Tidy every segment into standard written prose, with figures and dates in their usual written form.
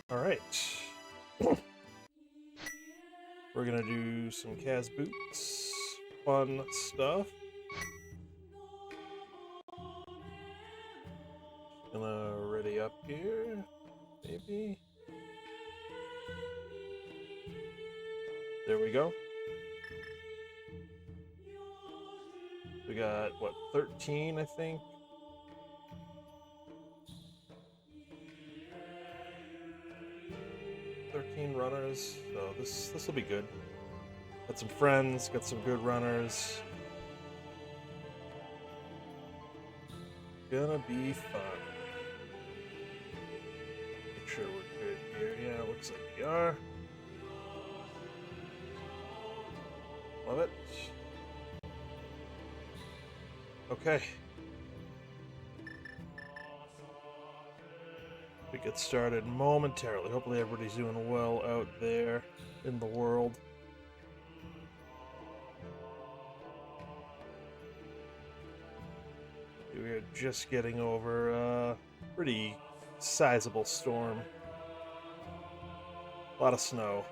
All right. We're gonna do some Cas Boots, fun stuff. Gonna ready up here, maybe. There we go. We got what, 13, I think. 13 runners, so this will be good. Got some friends, got some good runners. Gonna be fun. Make sure we're good here. Yeah, looks like we are. Love it. Okay. We get started momentarily. Hopefully everybody's doing well out there in the world. We are just getting over a pretty sizable storm. A lot of snow.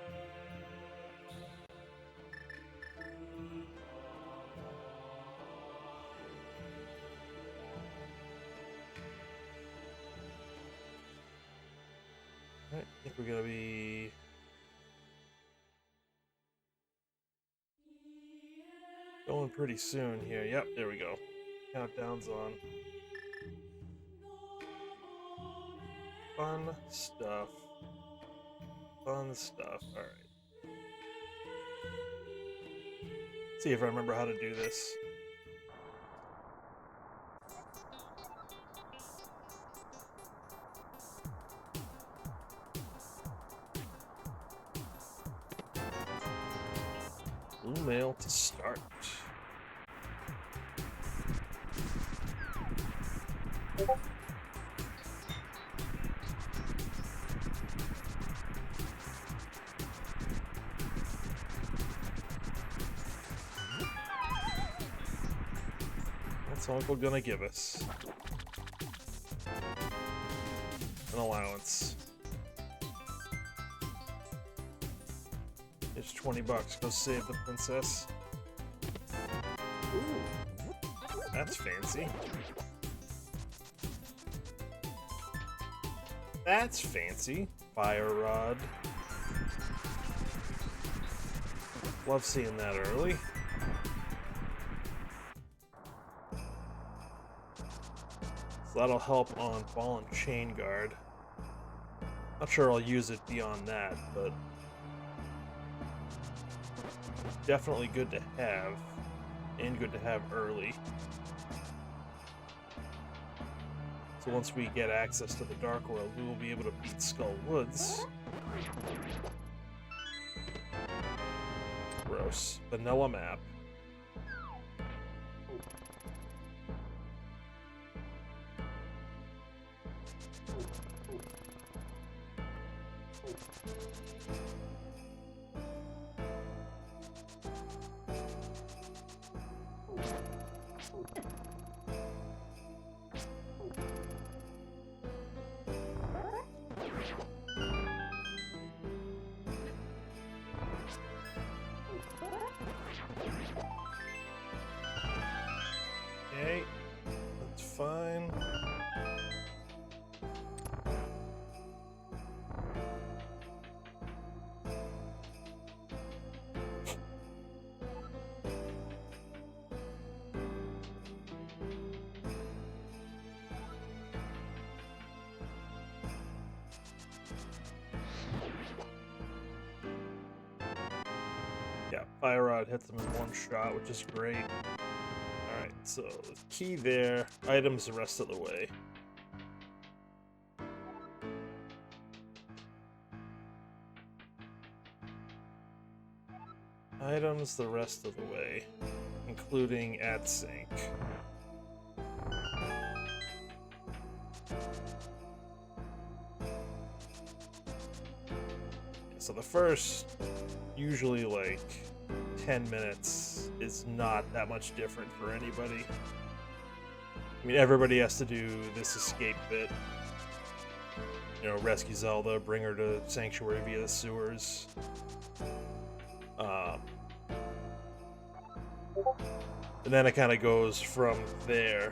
I think we're gonna be going pretty soon here. Yep, there we go. Countdown's on. Fun stuff. Fun stuff. Alright. See if I remember how to do this. Blue mail to start. What's Uncle gonna give us? An allowance. It's 20 bucks. Go save the princess. Ooh, that's fancy. That's fancy. Fire rod. Love seeing that early. So that'll help on ball and chain guard. Not sure I'll use it beyond that, but definitely good to have, and good to have early. So once we get access to the Dark World, we will be able to beat Skull Woods. Gross. Vanilla map. Okay, that's fine. Yeah, Fire Rod hits them in one shot, which is great. Alright, so the key there, items the rest of the way. Items the rest of the way, including at sync. So the first, usually like 10 minutes is not that much different for anybody. I mean, everybody has to do this escape bit you know, rescue Zelda, bring her to Sanctuary via the sewers. And then it kind of goes from there.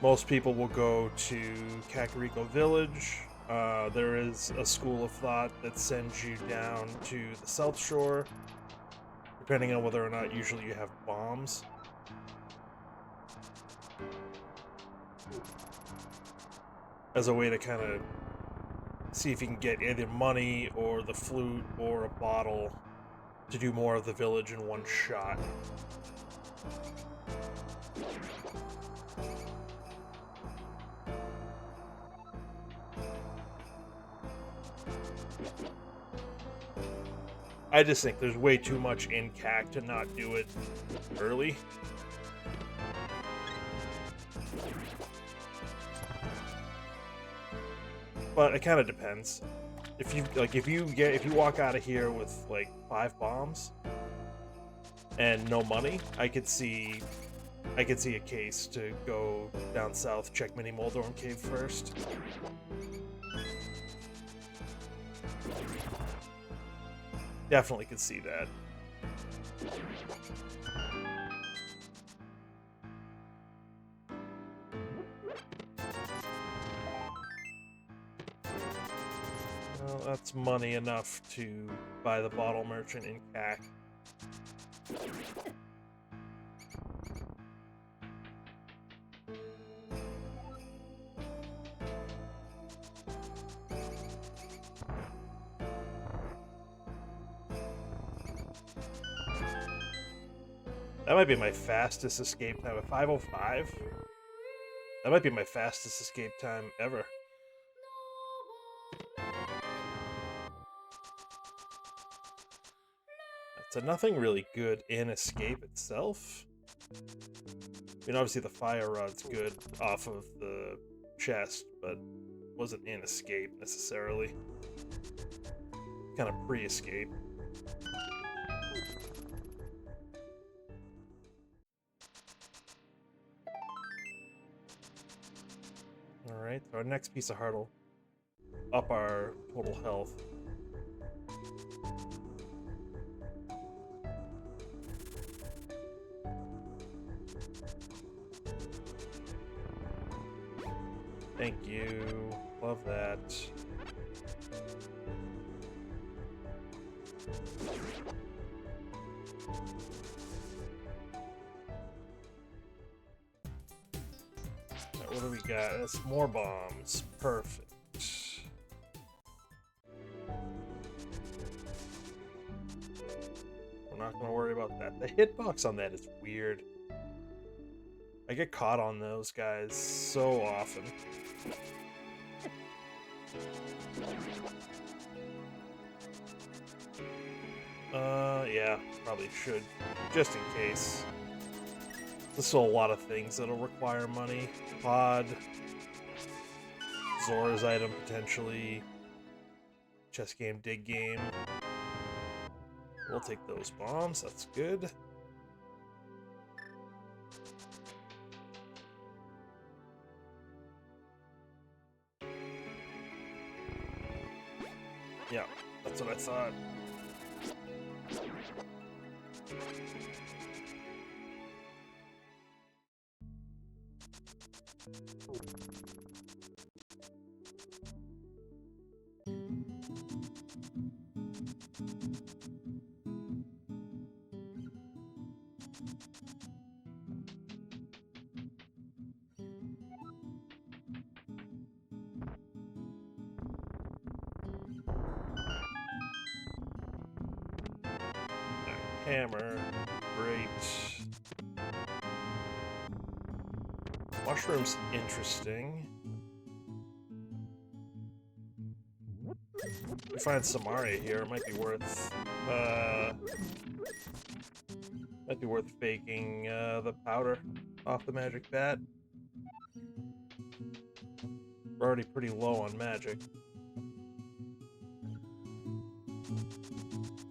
Most people will go to Kakariko Village. There is a school of thought that sends you down to the South Shore, depending on whether or not usually you have bombs. As a way to kind of see if you can get either money or the flute or a bottle to do more of the village in one shot. I just think there's way too much in CAC to not do it early. But it kind of depends. If you walk out of here with like 5 bombs and no money, I could see a case to go down south, check Mini Moldorm Cave first. Definitely could see that. Well, that's money enough to buy the bottle merchant in CAC. That might be my fastest escape time. At 5:05? That might be my fastest escape time ever. So nothing really good in escape itself. I mean, obviously the fire rod's good off of the chest, but wasn't in escape necessarily. Kind of pre-escape. Alright, so our next piece of heart will up our total health. Thank you. Love that. Right, what do we got? That's more bombs. Perfect. We're not going to worry about that. The hitbox on that is weird. I get caught on those guys so often. Yeah, probably should. Just in case. There's still a lot of things that'll require money. Pod. Zora's item, potentially. Chess game, dig game. We'll take those bombs, that's good. Yeah, that's what I thought. Hammer, great. Mushroom's interesting. If we find Samari here, it might be worth faking the powder off the magic bat. We're already pretty low on magic.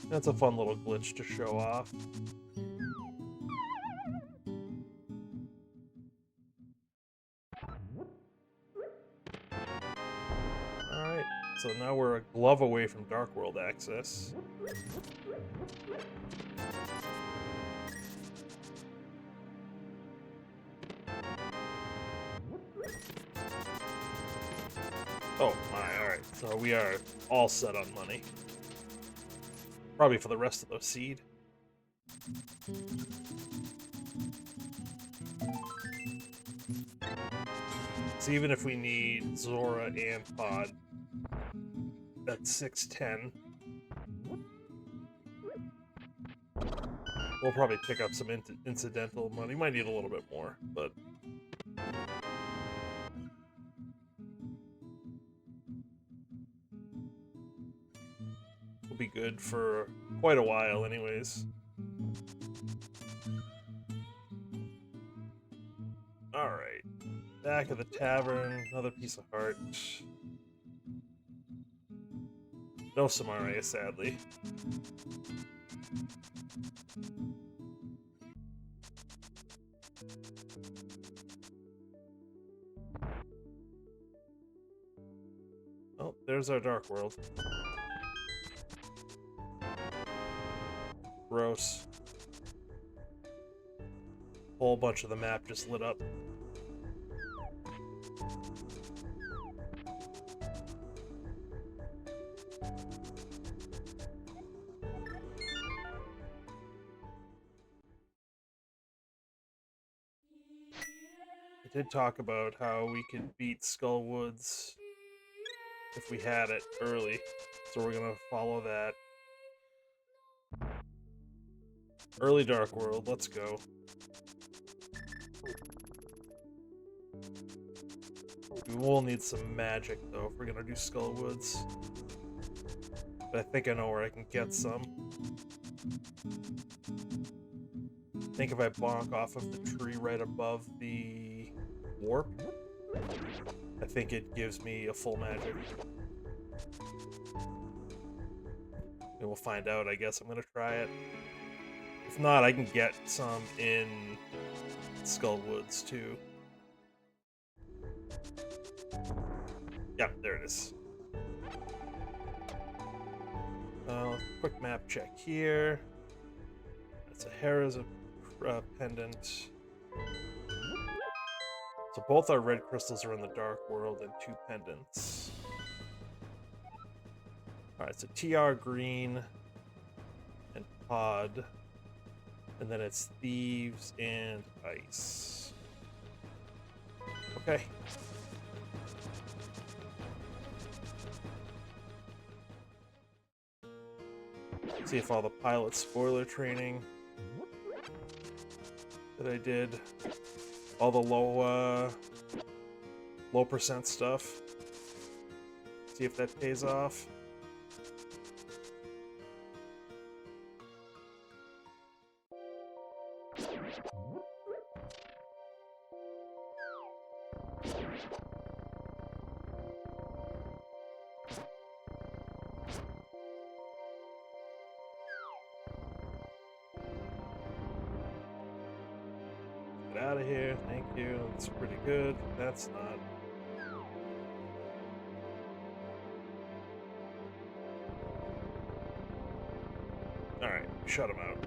That's a fun little glitch to show off. so now we're a glove away from Dark World access. Oh my, alright. So we are all set on money. Probably for the rest of the seed. So even if we need Zora and Pod, that's 610. We'll probably pick up some incidental money. Might need a little bit more, but we'll be good for quite a while anyways. Alright. Back of the tavern, another piece of heart. No Samaria, sadly. Oh, there's our Dark World. Gross. Whole bunch of the map just lit up. I did talk about how we could beat Skullwoods if we had it early, so we're gonna follow that. Early Dark World, let's go. We will need some magic though if we're gonna do Skullwoods. But I think I know where I can get some. I think if I bonk off of the tree right above the warp, I think it gives me a full magic. And we'll find out, I guess. I'm gonna try it. If not, I can get some in Skullwoods too. Yep, there it is. Quick map check here. That's a Hera's pendant. So both our red crystals are in the Dark World and 2 pendants. Alright, so TR green and Pod. And then it's Thieves and Ice. Okay. See if all the pilot spoiler training that I did, all the low percent stuff, see if that pays off. Get out of here, thank you. That's pretty good. That's not. Alright, shut him out.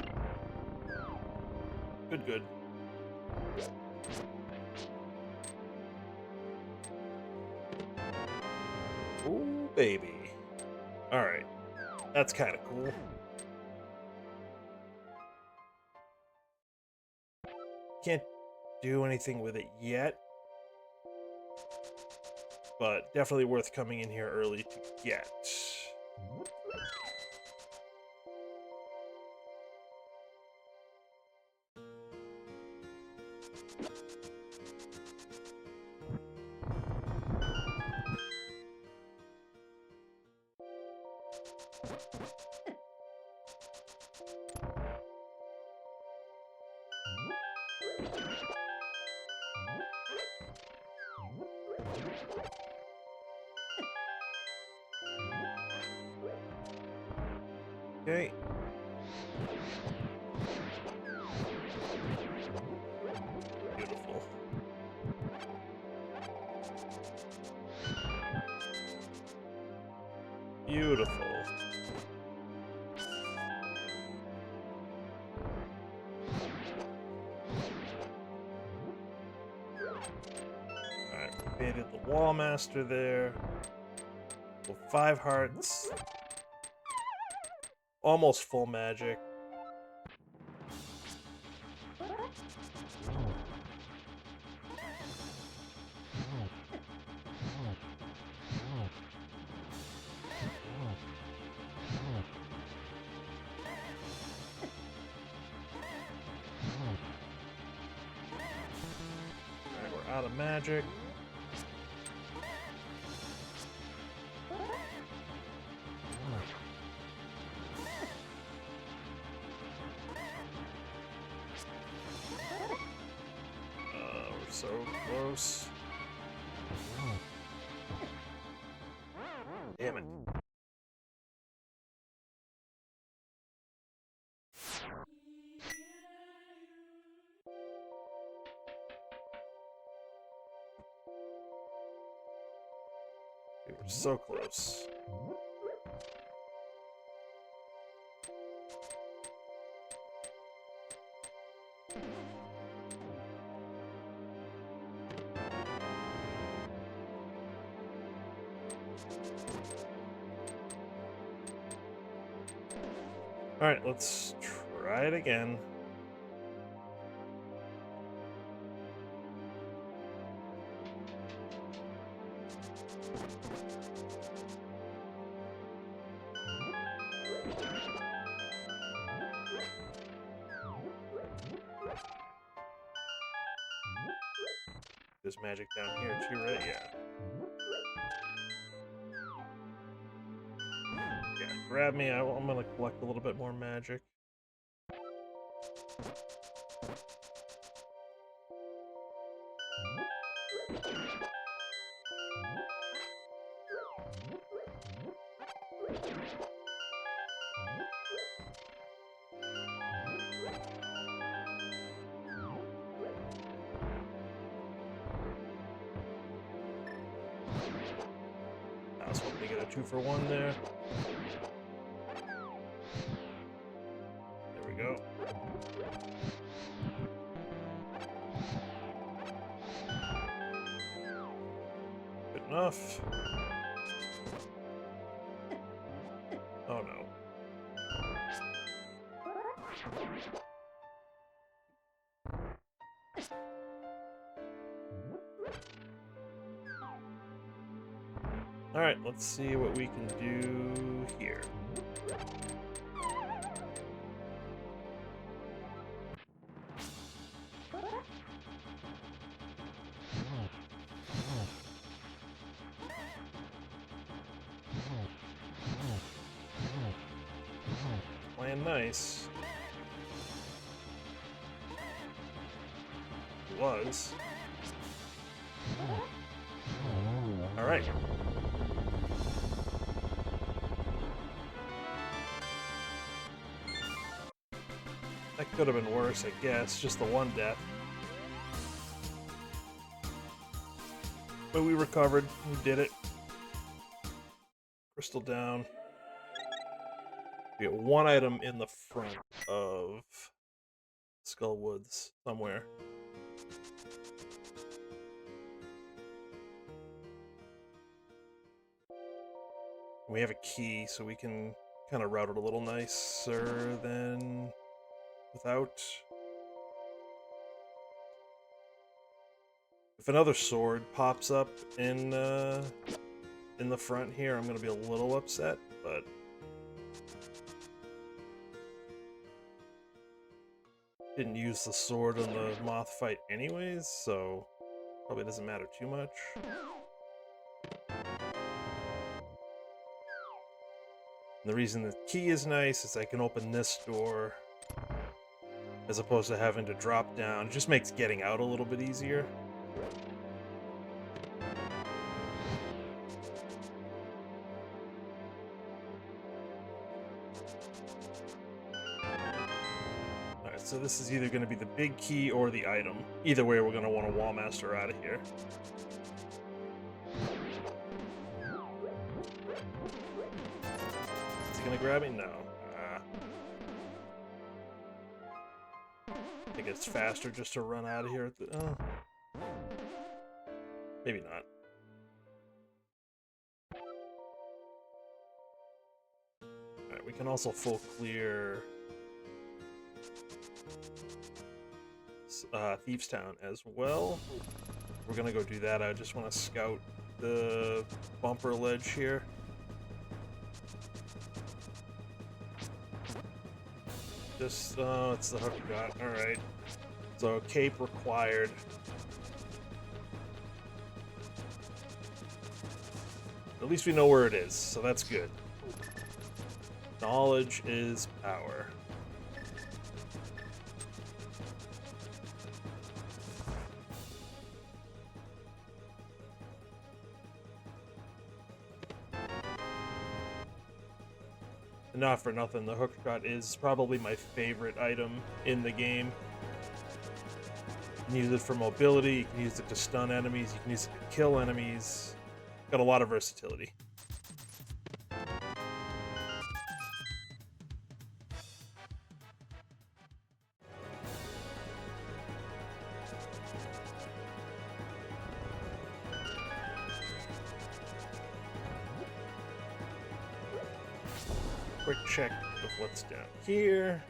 Good, good. Ooh, baby. Alright. That's kind of cool. Can't do anything with it yet, but definitely worth coming in here early to get. Okay. Beautiful. Beautiful. Alright, baited the Wall Master there. So 5 hearts. Almost full magic. Alright, we're out of magic. We're so close. Damn it. We were so close. Alright, let's try it again. There's magic down here too, right? Yeah. Yeah, grab me. I'm gonna collect a little bit more magic. I was hoping to get a 2-for-1 there. There we go. Good enough. Oh no. Alright, let's see what we can do here. Playing nice. It was. Alright. That could have been worse, I guess. Just the one death. But we recovered. We did it. Crystal down. We get 1 item in the front of Skull Woods somewhere. We have a key, so we can kind of route it a little nicer than without. If another sword pops up in the front here, I'm gonna be a little upset, but didn't use the sword on the moth fight anyways, so probably doesn't matter too much. And the reason the key is nice is I can open this door as opposed to having to drop down. It just makes getting out a little bit easier. Alright, so this is either going to be the big key or the item. Either way, we're going to want a Wall Master out of here. grab me? No. I think it's faster just to run out of here. Maybe not. Alright, we can also full clear Thieves Town as well. We're gonna go do that. I just want to scout the bumper ledge here. Just, it's the hook shot. Alright. So, cape required. At least we know where it is, so that's good. Knowledge is power. Not for nothing, the hook shot is probably my favorite item in the game. You can use it for mobility, you can use it to stun enemies, you can use it to kill enemies. Got a lot of versatility. Quick check of what's down here.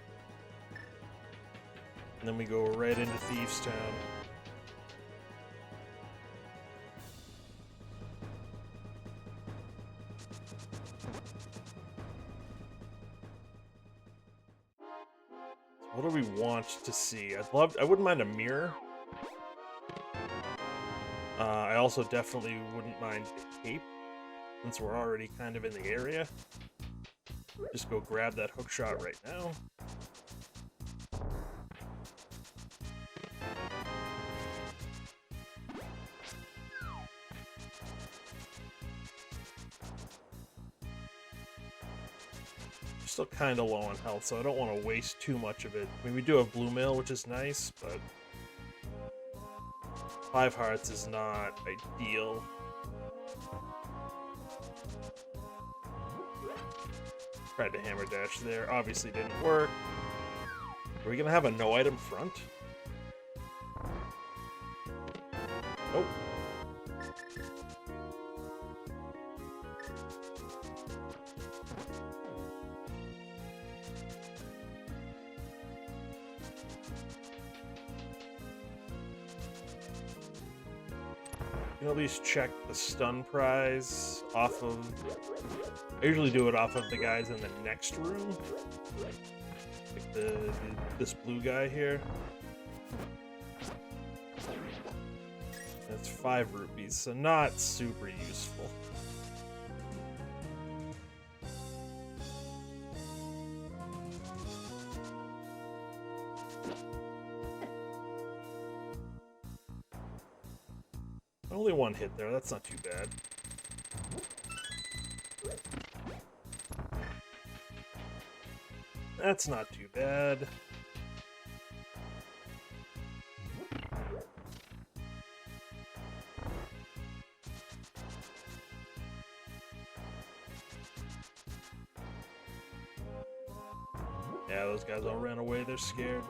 And then we go right into Thieves Town. What do we want to see? I wouldn't mind a mirror. I also definitely wouldn't mind a cape, since we're already kind of in the area. Just go grab that hook shot right now. Still kind of low on health, so I don't want to waste too much of it. I mean, we do have blue mail, which is nice, but 5 hearts is not ideal. Tried to hammer dash there, obviously didn't work. Are we gonna have a no item front? Nope. You can at least check the stun prize off of... I usually do it off of the guys in the next room. Like this blue guy here. That's 5 rupees, so not super useful. Only 1 hit there, that's not too bad. That's not too bad. Yeah, those guys all ran away, they're scared.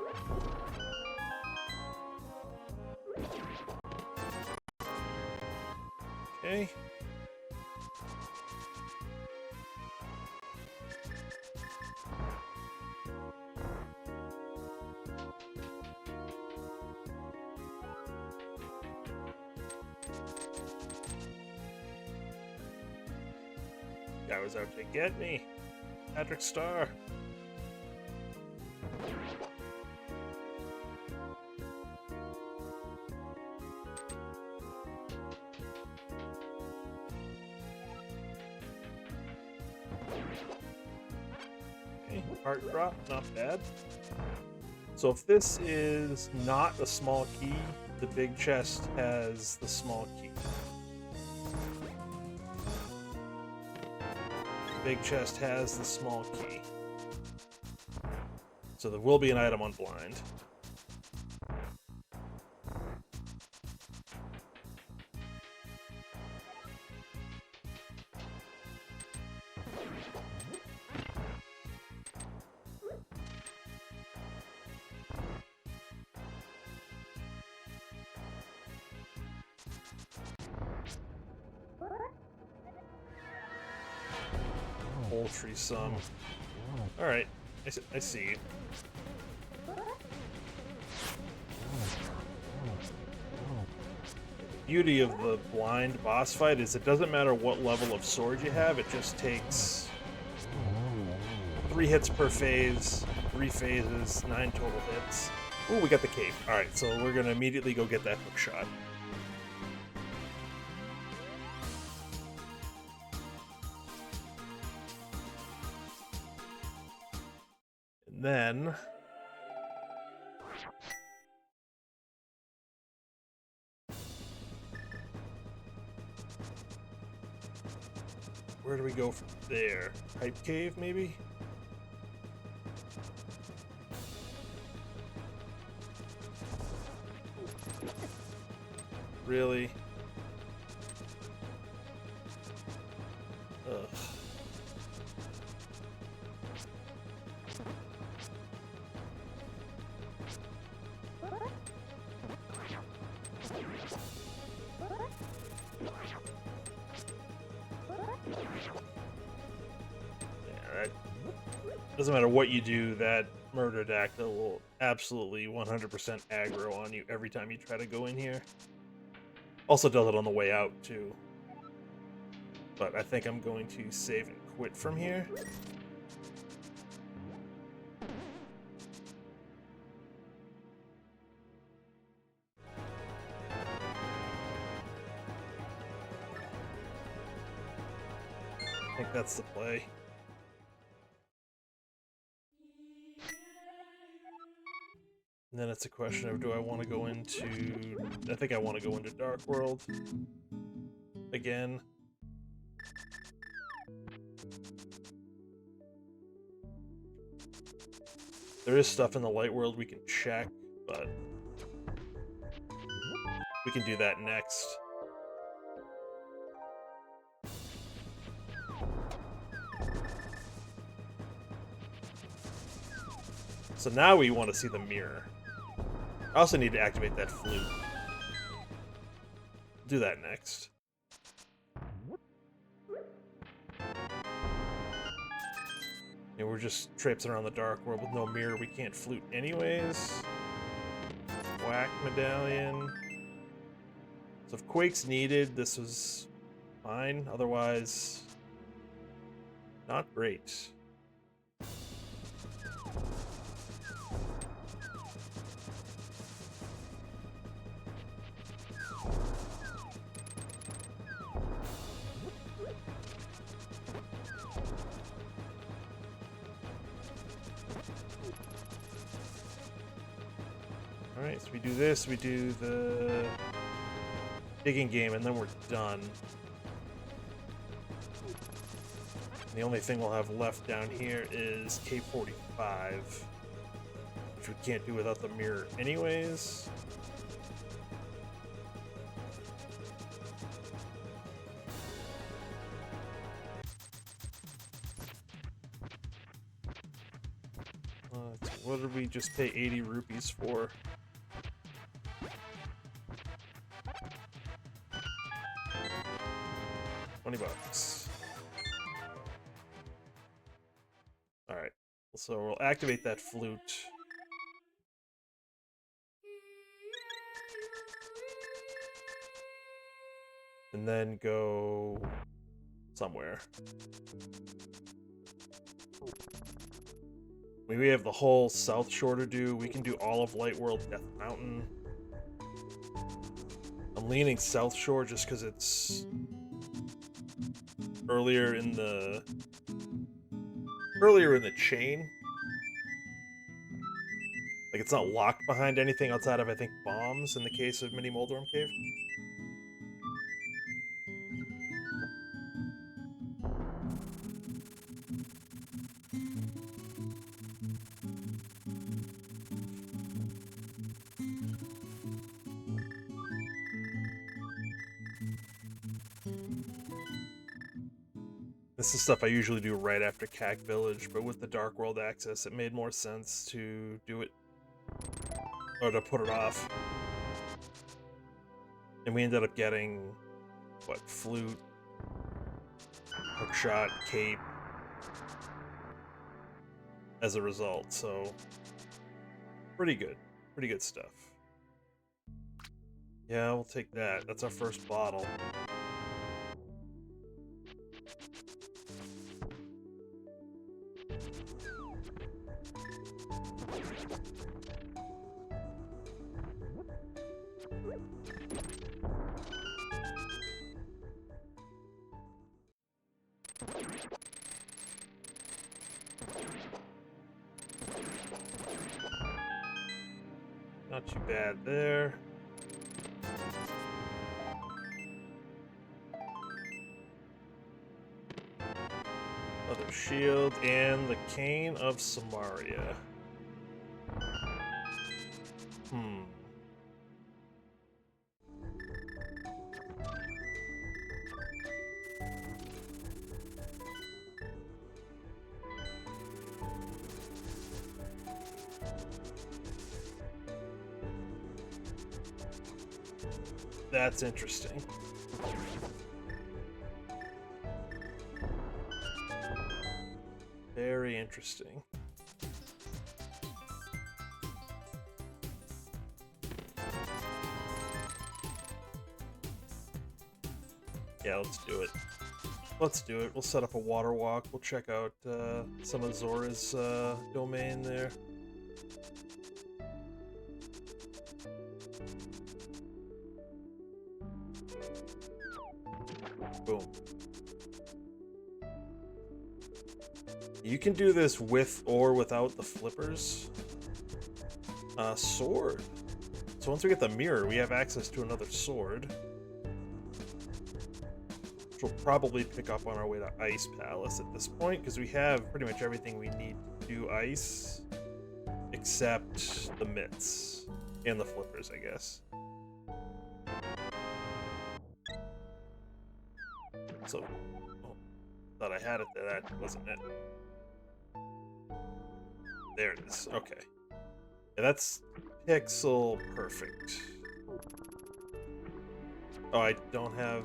Okay. Guy was out to get me. Patrick Star. Okay, heart drop, not bad. So if this is not a small key, the big chest has the small key. Big chest has the small key. So there will be an item on blind. poultry some. Alright, I see. Beauty of the blind boss fight is it doesn't matter what level of sword you have, it just takes 3 hits per phase, 3 phases, 9 total hits. Ooh, we got the cape. Alright, so we're gonna immediately go get that hook shot. And then where do we go from there? Pipe cave, maybe? Really? Ugh. Doesn't matter what you do, that murder Dactyl will absolutely 100% aggro on you every time you try to go in here. Also does it on the way out, too. But I think I'm going to save and quit from here. I think that's the play. And then it's a question of, do I want to go into... I think I want to go into Dark World again. There is stuff in the Light World we can check, but we can do that next. So now we want to see the mirror. I also need to activate that flute. Do that next. And we're just traipsing around the Dark World with no mirror. We can't flute anyways. Whack medallion. So if Quake's needed, this was fine. Otherwise, not great. Alright, so we do this, we do the digging game, and then we're done. The only thing we'll have left down here is K45, which we can't do without the mirror anyways. What did we just pay 80 rupees for? $20. Alright, so we'll activate that flute. And then go somewhere. We have the whole South Shore to do. We can do all of Light World Death Mountain. I'm leaning South Shore just because it's earlier in the chain. Like, it's not locked behind anything outside of, I think, bombs in the case of Mini Moldorm Cave. This is stuff I usually do right after CAC Village, but with the Dark World access, it made more sense to do it, or to put it off. And we ended up getting, what, flute, hookshot, cape, as a result. So pretty good stuff. Yeah, we'll take that. That's our first bottle. Not too bad there. Another shield and the Cane of Samaria. That's interesting. Very interesting. Yeah, let's do it. Let's do it. We'll set up a water walk. We'll check out some of Zora's domain there. Boom. You can do this with or without the flippers. Sword. So once we get the mirror, we have access to another sword. Which we'll probably pick up on our way to Ice Palace at this point, because we have pretty much everything we need to do ice, except the mitts and the flippers, I guess. So, oh, thought I had it there. That wasn't it. There it is. Okay. Yeah, that's pixel perfect. Oh, I don't have...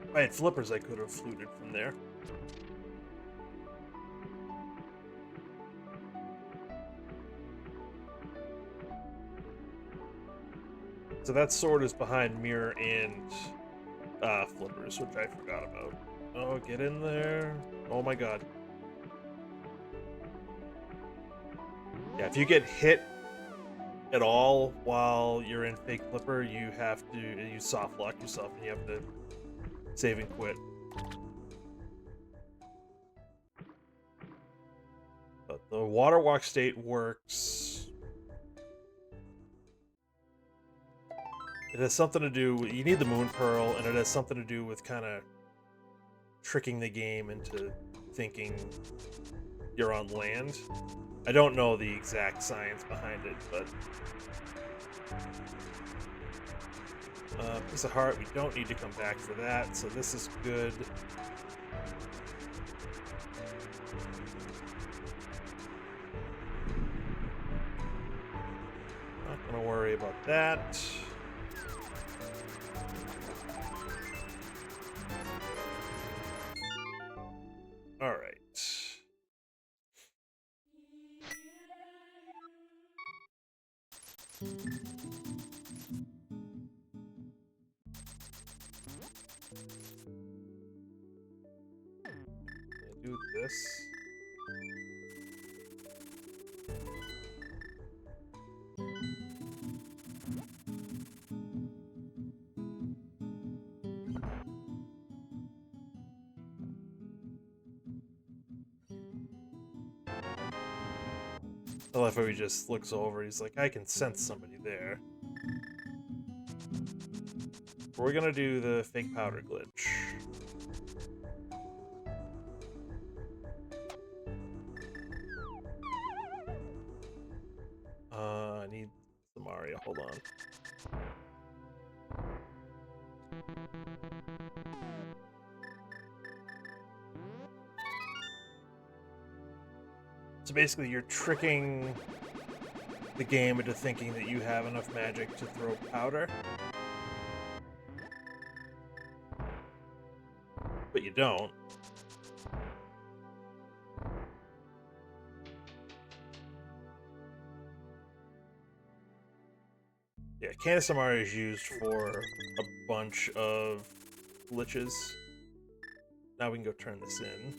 If I had flippers, I could have fluted from there. So that sword is behind mirror and flippers, which I forgot about. Oh, get in there. Oh my god. Yeah, if you get hit at all while you're in fake flipper, you have to soft lock yourself and you have to save and quit. But the water walk state works. It has something to do with, you need the moon pearl, and it has something to do with kind of tricking the game into thinking you're on land. I don't know the exact science behind it, but piece of heart, we don't need to come back for that, so this is good. Not gonna worry about that. All right. Do this. I love how he just looks over. He's like, I can sense somebody there. We're gonna do the fake powder glitch. I need Samaria. Hold on. So basically, you're tricking the game into thinking that you have enough magic to throw powder. But you don't. Yeah, Canistamar is used for a bunch of glitches. Now we can go turn this in.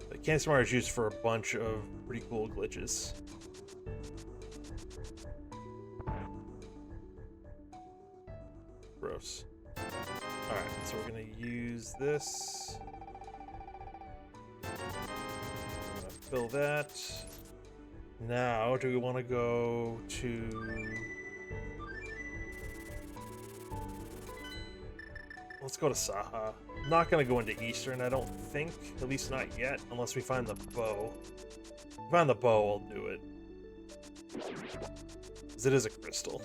But Canistamar is used for a bunch of pretty cool glitches. Gross. Alright, so we're gonna use this. Fill that. Now, do we want to go to... Let's go to Saha. I'm not going to go into Eastern, I don't think. At least not yet, unless we find the bow. If we find the bow, I'll do it. Because it is a crystal.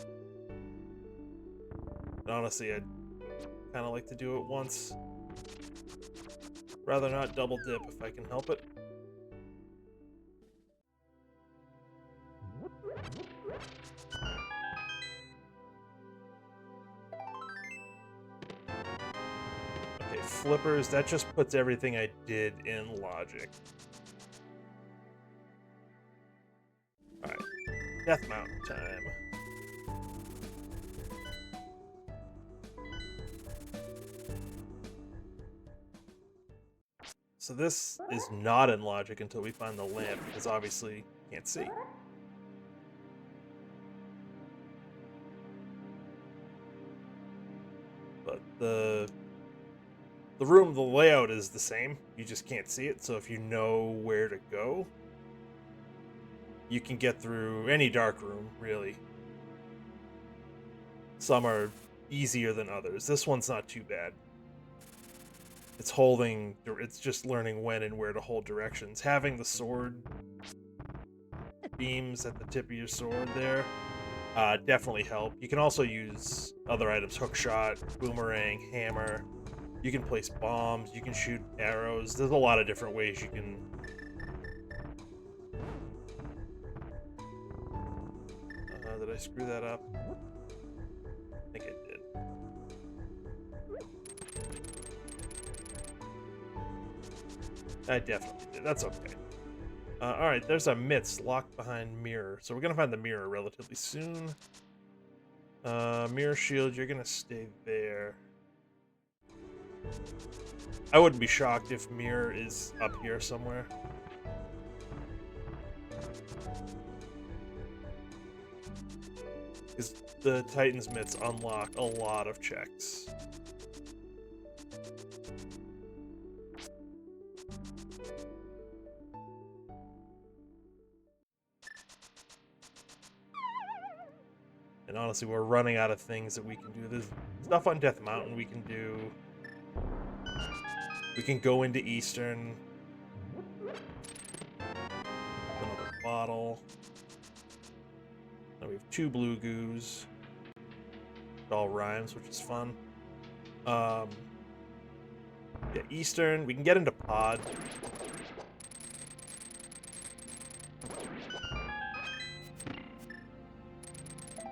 And honestly, I'd kind of like to do it once. Rather not double dip if I can help it. Okay, flippers, that just puts everything I did in logic. Alright, Death Mountain time. So this is not in logic until we find the lamp, because obviously you can't see. But the room, the layout is the same. You just can't see it, so if you know where to go, you can get through any dark room, really. Some are easier than others. This one's not too bad. It's just learning when and where to hold directions. Having the sword beams at the tip of your sword there definitely help. You can also use other items, hook shot, boomerang, hammer. You can place bombs, you can shoot arrows. There's a lot of different ways you can... did I screw that up? I think I did. I definitely did. That's okay. Alright, there's a mitts locked behind mirror. So we're going to find the mirror relatively soon. Mirror shield, you're going to stay there. I wouldn't be shocked if mirror is up here somewhere. Because the Titan's mitts unlock a lot of checks. And honestly, we're running out of things that we can do. There's stuff on Death Mountain we can do. We can go into Eastern. Another bottle. Now we have 2 blue goos. It all rhymes, which is fun. Yeah, Eastern. We can get into Pod.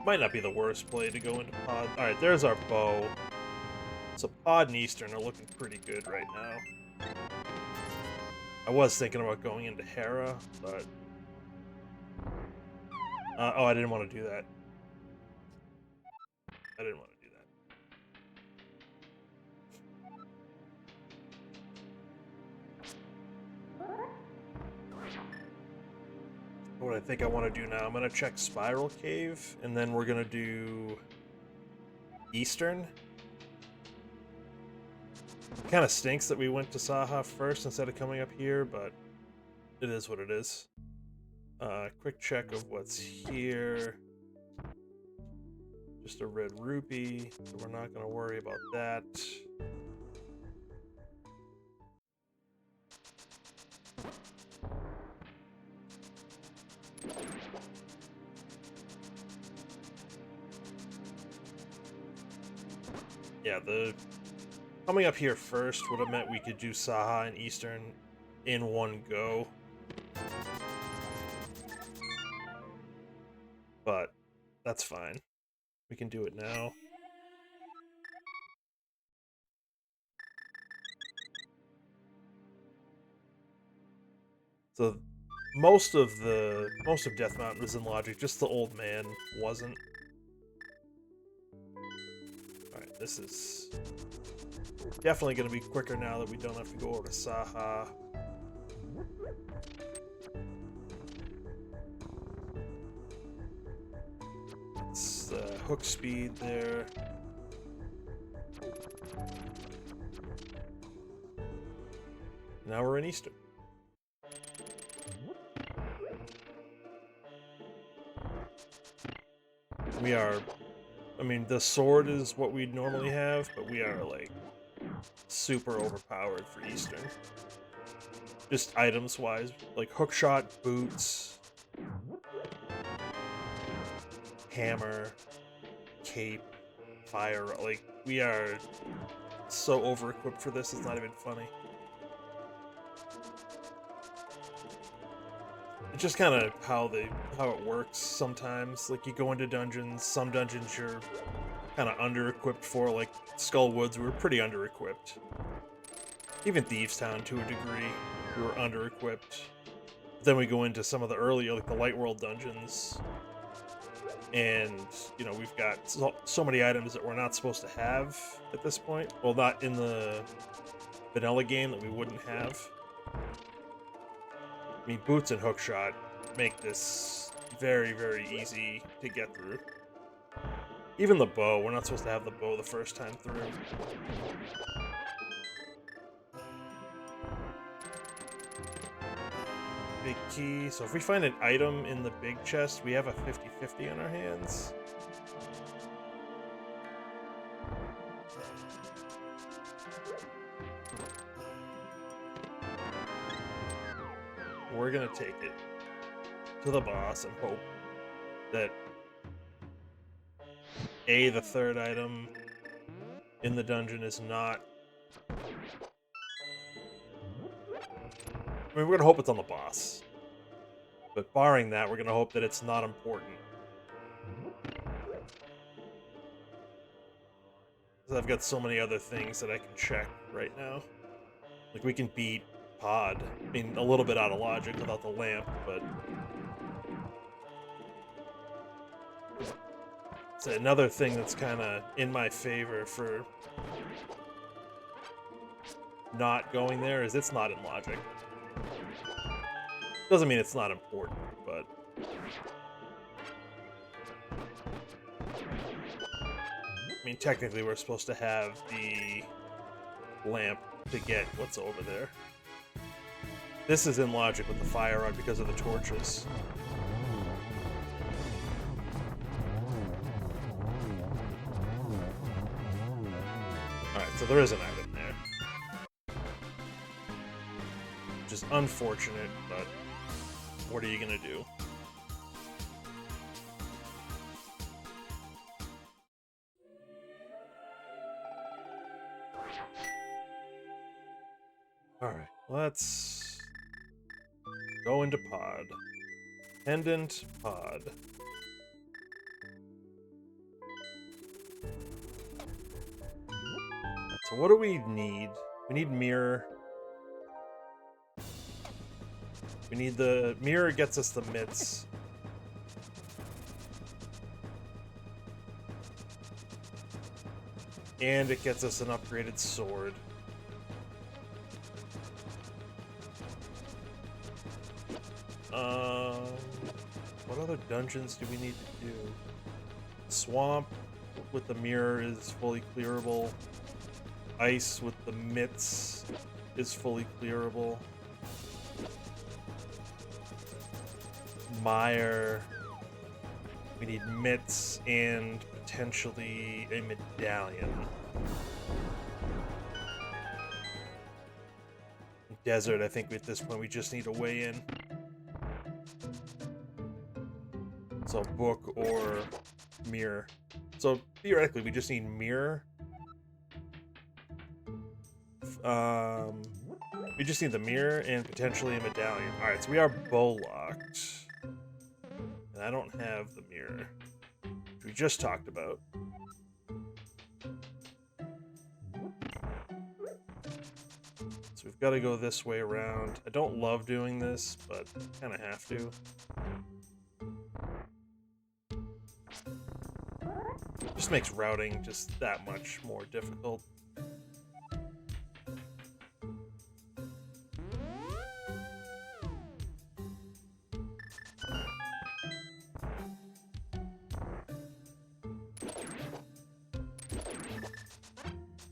Might not be the worst play to go into Pod. Alright, there's our bow. So Pod and Eastern are looking pretty good right now. I was thinking about going into Hera, but... oh, I didn't want to do that. I didn't want to do that. What I think I want to do now, I'm going to check Spiral Cave, and then we're going to do Eastern. It kind of stinks that we went to Saha first instead of coming up here, but it is what it is. Quick check of what's here. Just a red rupee, so we're not going to worry about that. Yeah, the coming up here first would have meant we could do Saha and Eastern in one go. But that's fine. We can do it now. So most of Death Mountain was in logic, just the old man wasn't. Alright, this is definitely going to be quicker now that we don't have to go over to Saha. It's hook speed there. Now we're in Eastern. We are, I mean, the sword is what we'd normally have, but we are, like, super overpowered for Eastern. Just items-wise, like hookshot, boots, hammer, cape, fire, like, we are so over-equipped for this, it's not even funny. It's just kind of how it works sometimes. Like, you go into dungeons, some dungeons you're kind of under-equipped for, like Skull Woods, we were pretty under-equipped. Even Thieves Town, to a degree, we were under-equipped. Then we go into some of the earlier, like the Light World dungeons, and, you know, we've got so many items that we're not supposed to have at this point. Well, not in the vanilla game that we wouldn't have. I mean, boots and hookshot make this very, very easy to get through. Even the bow, we're not supposed to have the bow the first time through. Big key. So if we find an item in the big chest, we have a 50-50 on our hands. We're gonna take it to the boss and hope that the third item in the dungeon is not... I mean, we're gonna hope it's on the boss. But barring that, we're gonna hope that it's not important. Because I've got so many other things that I can check right now. Like, we can beat Pod. I mean, a little bit out of logic without the lamp, but... it's another thing that's kind of in my favor for not going there is it's not in logic. Doesn't mean it's not important, but... I mean, technically we're supposed to have the lamp to get what's over there. This is in logic with the fire rod because of the torches. Alright, so there is an item there. Which is unfortunate, but what are you gonna do? Alright, let's go into Pod. Pendant Pod. So what do we need? We need mirror. We need the mirror gets us the mitts. And it gets us an upgraded sword. What other dungeons do we need to do? Swamp with the mirror is fully clearable. Ice with the mitts is fully clearable. Mire. We need mitts and potentially a medallion. Desert, I think at this point we just need a way in. So book or mirror. So theoretically we just need mirror. We just need the mirror and potentially a medallion. Alright, so we are bow locked. And I don't have the mirror, which we just talked about. So we've got to go this way around. I don't love doing this, but kind of have to. Just makes routing just that much more difficult.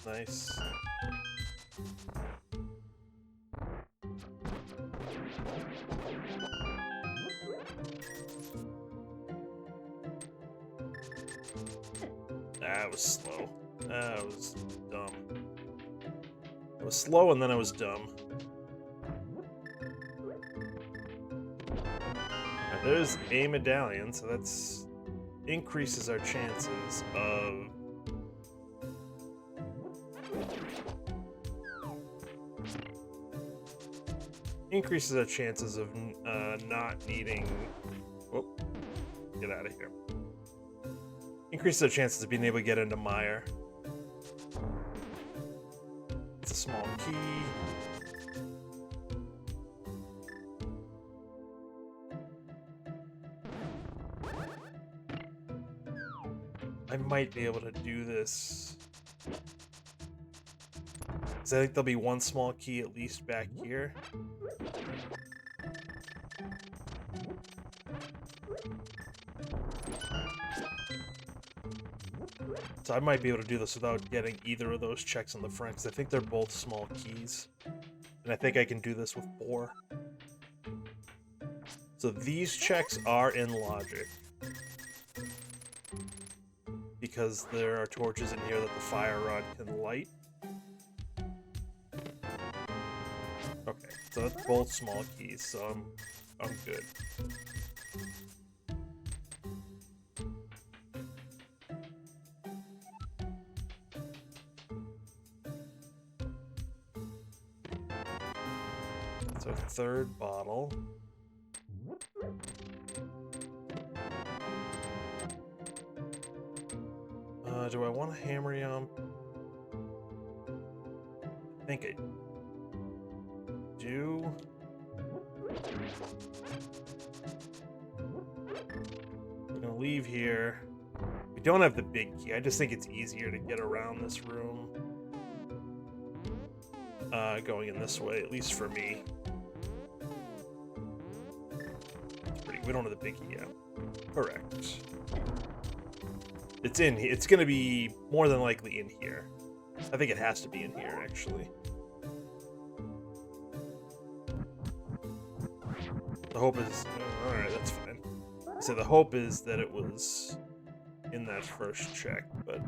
Nice. That was slow. That was dumb. It was slow and then it was dumb. Now, there's a medallion, so that's increases our chances of not needing. Whoop! Get out of here. Increases our chances of being able to get into Mire. It's a small key. I might be able to do this. So I think there'll be one small key at least back here. So I might be able to do this without getting either of those checks on the front, because I think they're both small keys. And I think I can do this with 4. So these checks are in logic, because there are torches in here that the fire rod can light. Okay, so that's both small keys, so I'm good. So 3rd bottle. Do I want a hammer yum? I think I do. We're gonna leave here. We don't have the big key. I just think it's easier to get around this room. Going in this way, at least for me. We don't have the big key yet. Correct. It's in here. It's going to be more than likely in here. I think it has to be in here, actually. The hope is... Alright, that's fine. So the hope is that it was in that first check, but...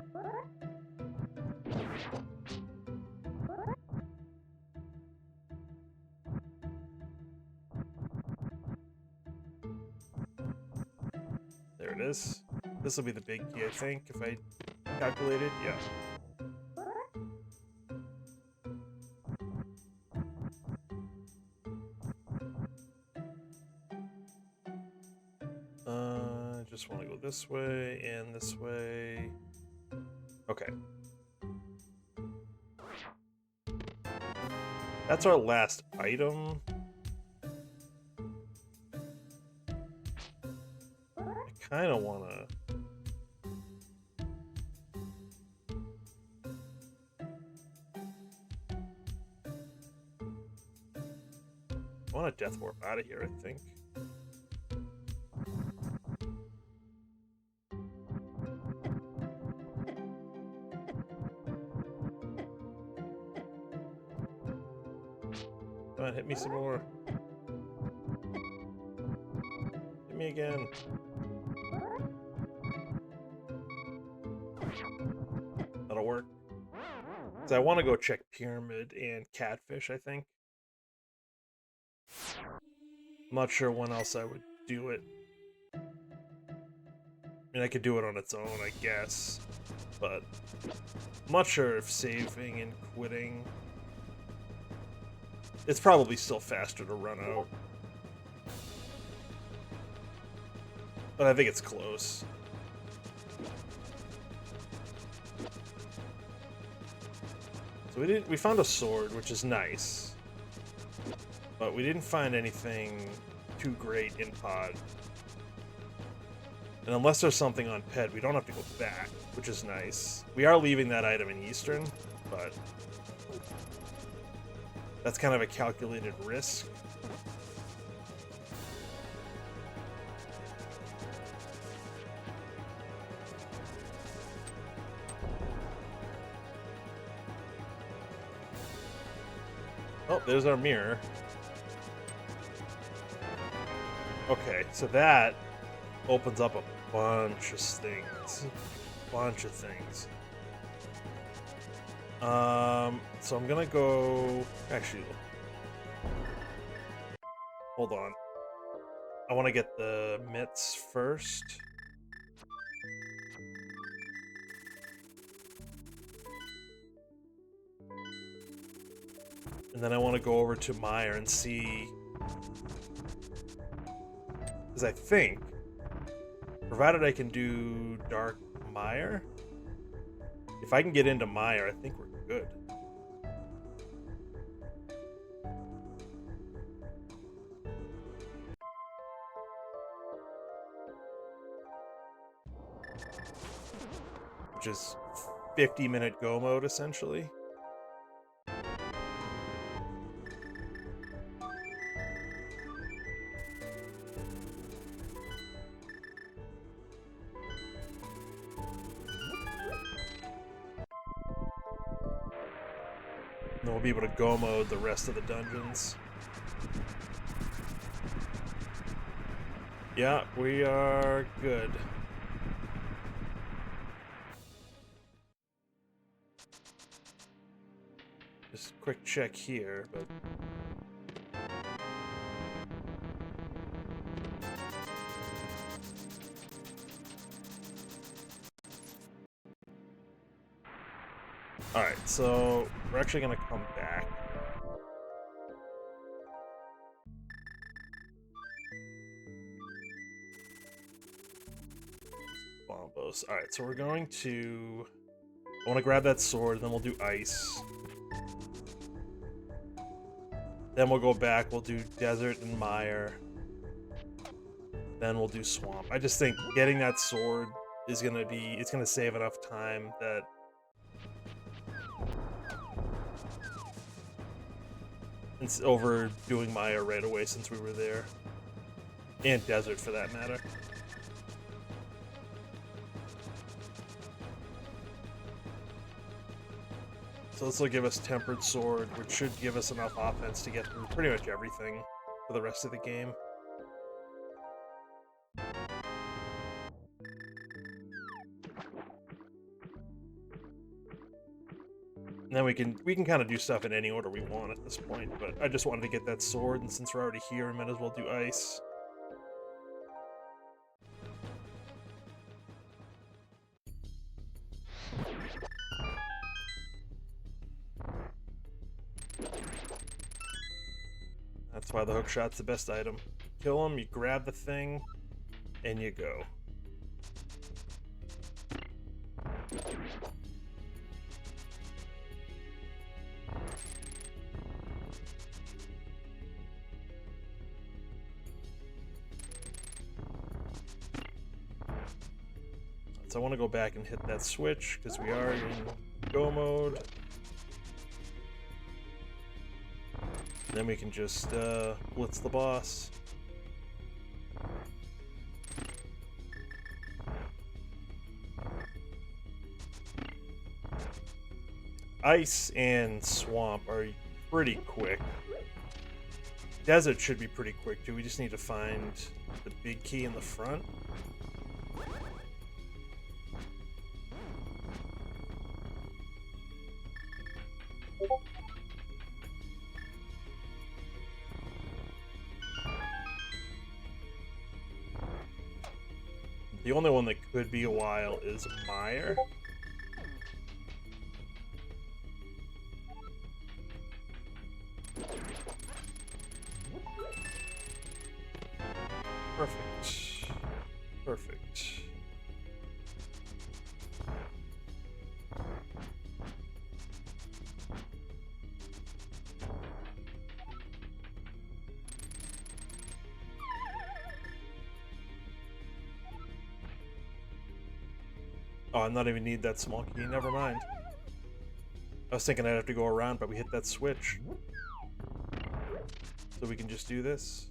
There it is. This will be the big key, I think, if I calculated. Yeah. Just want to go this way and this way. Okay. That's our last item. I kind of want to... I want a death warp out of here, I think. Come on, hit me some more. Hit me again. That'll work. So I want to go check Pyramid and Catfish, I think. I'm not sure when else I would do it. I mean, I could do it on its own, I guess. But I'm not sure if saving and quitting... It's probably still faster to run out. But I think it's close. So we found a sword, which is nice. But we didn't find anything too great in Pod. And unless there's something on Ped, we don't have to go back, which is nice. We are leaving that item in Eastern, but that's kind of a calculated risk. Oh, there's our mirror. Okay, so that opens up a bunch of things. So I'm gonna go... Actually, hold on. I want to get the mitts first. And then I want to go over to Meyer and see... Because I think, provided I can do Dark Meyer, if I can get into Meyer, I think we're good. Which is 50-minute go mode, essentially. And we'll be able to go mode the rest of the dungeons. Yeah, we are good. Just a quick check here, but... Alright, so we're actually going to come back. Bombos. Alright, so we're going to... I want to grab that sword, then we'll do ice. Then we'll go back, we'll do desert and mire. Then we'll do swamp. I just think getting that sword is going to be... It's going to save enough time that... It's over doing Maya right away since we were there. And desert, for that matter. So this will give us Tempered Sword, which should give us enough offense to get through pretty much everything for the rest of the game. And then we can kind of do stuff in any order we want at this point, but I just wanted to get that sword, and since we're already here, we might as well do ice. That's why the hookshot's the best item. Kill him, you grab the thing, and you go. So I want to go back and hit that switch, because we are in go mode. Then we can just blitz the boss. Ice and swamp are pretty quick. Desert should be pretty quick too. We just need to find the big key in the front. The only one that could be a while is Meyer. Perfect. Perfect. Oh, I'm not even need that small key. Never mind. I was thinking I'd have to go around, but we hit that switch. So we can just do this.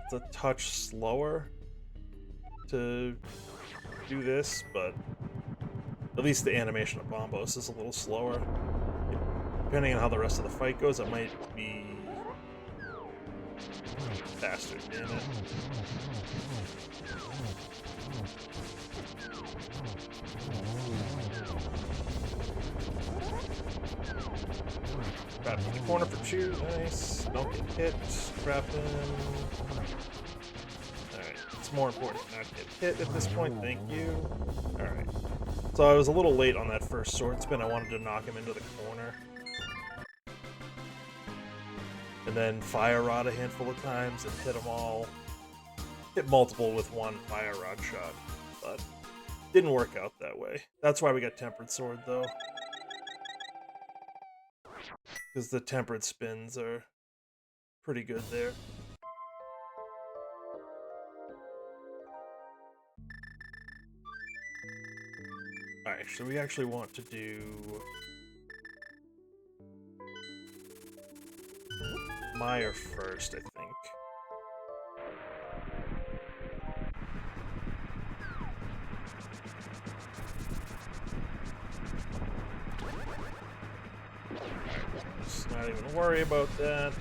It's a touch slower to do this, but at least the animation of Bombos is a little slower. Depending on how the rest of the fight goes, it might be faster, damn it. Grab in the corner for 2, nice. Don't get hit, grab him. Alright, it's more important to not get hit at this point, thank you. Alright. So I was a little late on that first sword spin, I wanted to knock him into the corner. And then fire rod a handful of times and hit them all. Hit multiple with one fire rod shot, but didn't work out that way. That's why we got tempered sword though. Because the tempered spins are pretty good there. Alright, so we actually want to do Meyer first, I think. Let's not even worry about that.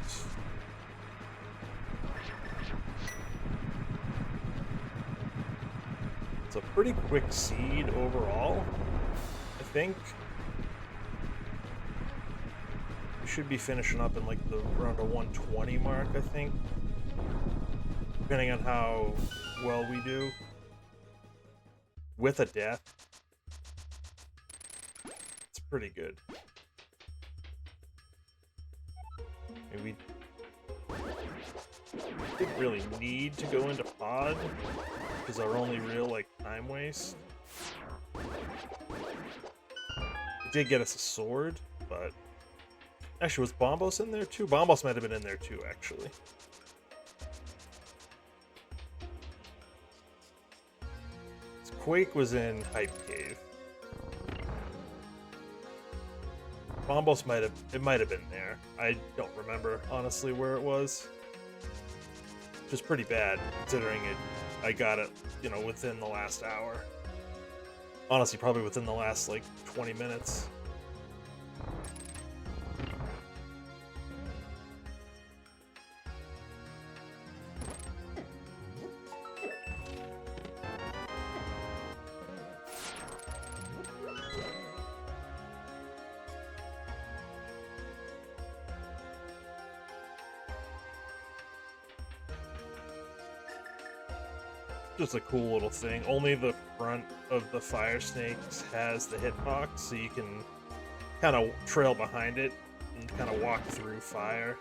It's a pretty quick seed overall, I think. We should be finishing up in like the around a 120 mark, I think. Depending on how well we do. With a death. It's pretty good. And we didn't really need to go into pod, because our only real like time waste. It did get us a sword, but actually was Bombos in there too? Bombos might have been in there too, actually. Quake was in Hype Cave. Bombos might have been there. I don't remember honestly where it was. Which is pretty bad considering I got it, you know, within the last hour. Honestly, probably within the last like 20 minutes. Just a cool little thing. Only the front of the fire snakes has the hitbox, so you can kind of trail behind it and kind of walk through fire.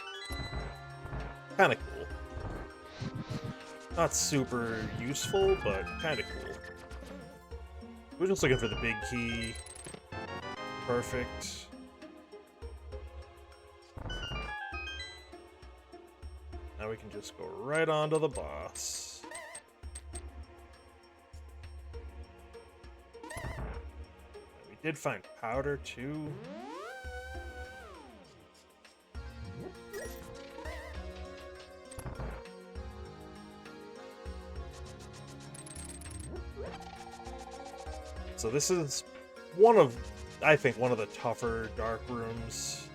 Kind of cool. Not super useful, but kind of cool. We're just looking for the big key. Perfect. Now we can just go right on to the boss. Did find powder too. So this is I think one of the tougher dark rooms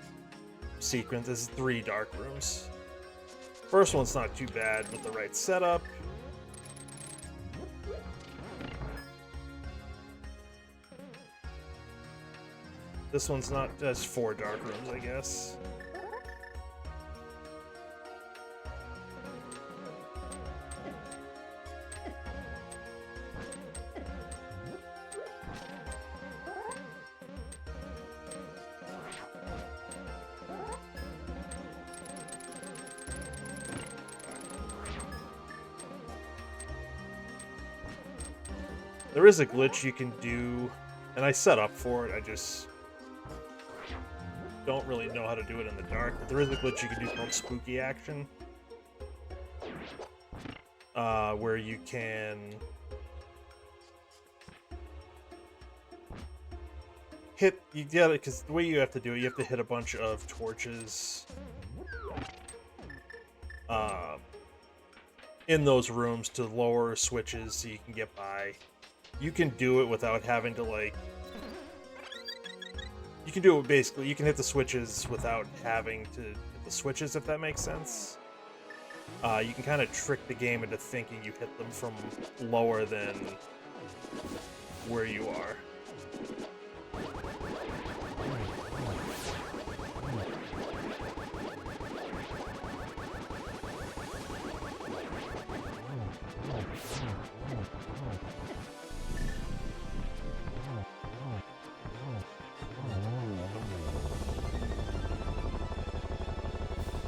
sequence. This is 3 dark rooms. First one's not too bad with the right setup. This one's not, that's 4 dark rooms, I guess. There is a glitch you can do, and I set up for it, I just don't really know how to do it in the dark, but there is a glitch you can do called spooky action. Where you can hit, you get it, because the way you have to do it, you have to hit a bunch of torches in those rooms to lower switches so you can get by. You can do it without having to, like, you can do it basically, you can hit the switches without having to hit the switches, if that makes sense. You can kind of trick the game into thinking you hit them from lower than where you are.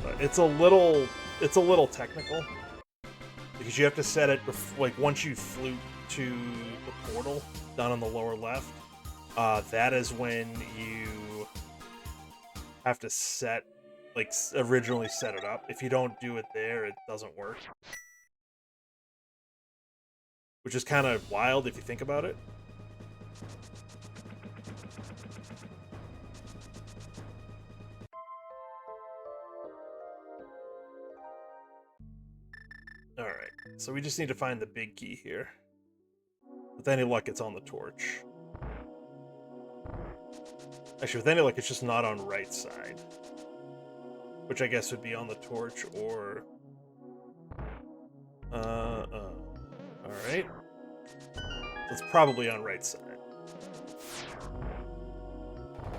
But it's a little technical because you have to set it like once you flute to the portal down on the lower left. That is when you have to set, like, originally set it up. If you don't do it there, it doesn't work. Which is kind of wild if you think about it. Alright, so we just need to find the big key here. With any luck, it's on the torch. Actually, with any luck, it's just not on right side. Which I guess would be on the torch or... Alright. It's probably on right side.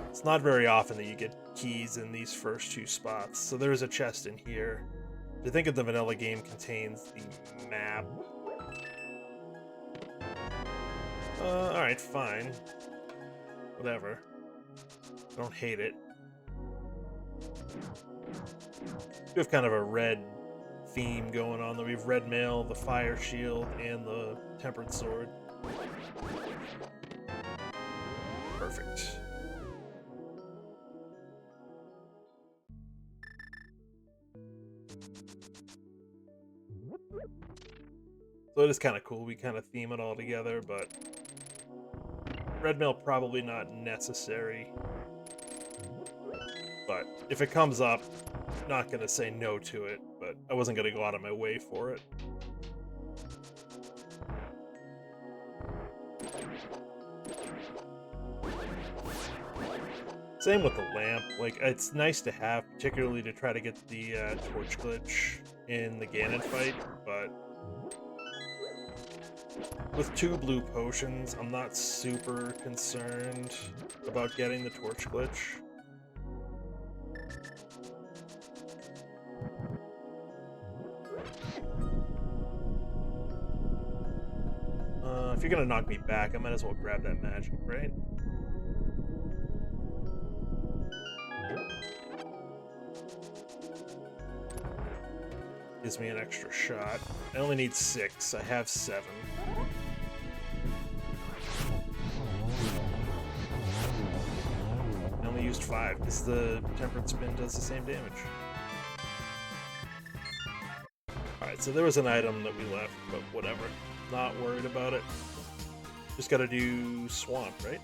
It's not very often that you get keys in these first two spots. So there's a chest in here. I think of the vanilla game contains the map. Alright, fine. Whatever. I don't hate it. We have kind of a red theme going on, though. We have red mail, the fire shield, and the tempered sword. Perfect. So it is kind of cool. We kind of theme it all together, but red mail probably not necessary. But if it comes up, I'm not going to say no to it, but I wasn't going to go out of my way for it. Same with the lamp. Like, it's nice to have, particularly to try to get the torch glitch in the Ganon fight, but with 2 blue potions, I'm not super concerned about getting the torch glitch. If you're gonna knock me back, I might as well grab that magic, right? Gives me an extra shot. I only need 6. I have 7. I only used 5 because the tempered spin does the same damage. Alright, so there was an item that we left, but whatever. Not worried about it. Just gotta do Swamp, right?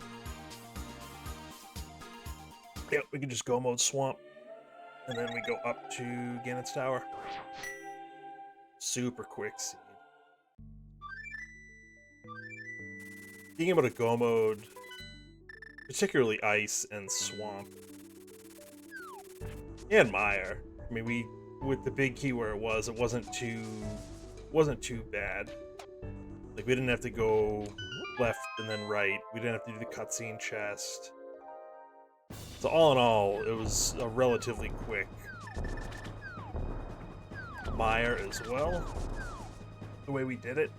Yep, we can just go mode Swamp. And then we go up to Ganon's Tower. Super quick seed. Being able to go mode, particularly Ice and Swamp, and Mire. I mean, with the big key where it wasn't too bad. Like, we didn't have to go left and then right. We didn't have to do the cutscene chest. So all in all, it was a relatively quick Mire as well, the way we did it.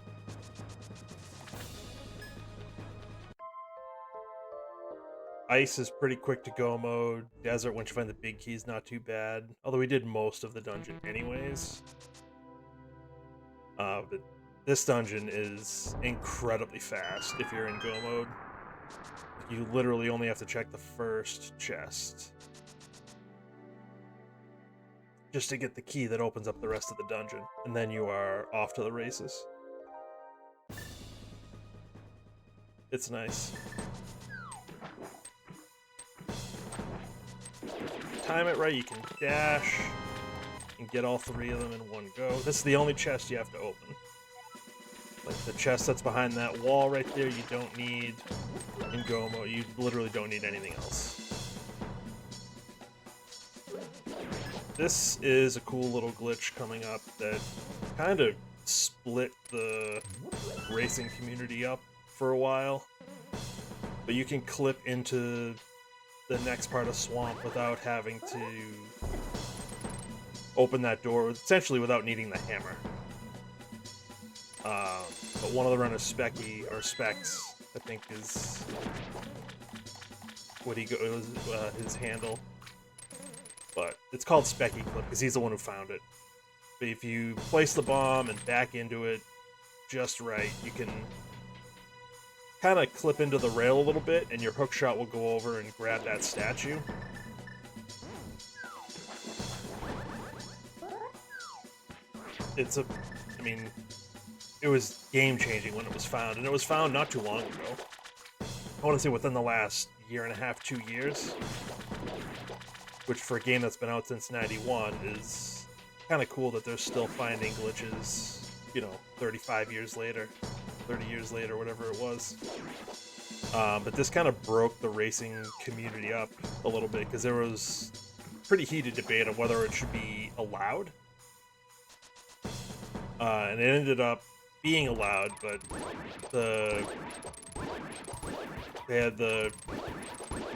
Ice is pretty quick to go mode. Desert, once you find the big key, is not too bad. Although we did most of the dungeon anyways. But this dungeon is incredibly fast if you're in go mode. You literally only have to check the first chest. just to get the key that opens up the rest of the dungeon, and then you are off to the races. It's nice. Time it right, you can dash and get all 3 of them in one go. This is the only chest you have to open. Like the chest that's behind that wall right there, you don't need in go mode. You literally don't need anything else. This is a cool little glitch coming up that kind of split the racing community up for a while. But you can clip into the next part of Swamp without having to open that door, essentially without needing the hammer. But one of the runners, Specky, or Specs, I think is what he goes, his handle. But it's called Specky Clip because he's the one who found it. But if you place the bomb and back into it just right, you can kind of clip into the rail a little bit, and your hook shot will go over and grab that statue. It was game-changing when it was found, and it was found not too long ago. I want to say within the last 1.5 to 2 years, which for a game that's been out since '91 is kind of cool that they're still finding glitches, 35 years later, 30 years later, whatever it was. But this kind of broke the racing community up a little bit because there was pretty heated debate on whether it should be allowed. And it ended up being allowed, but they had the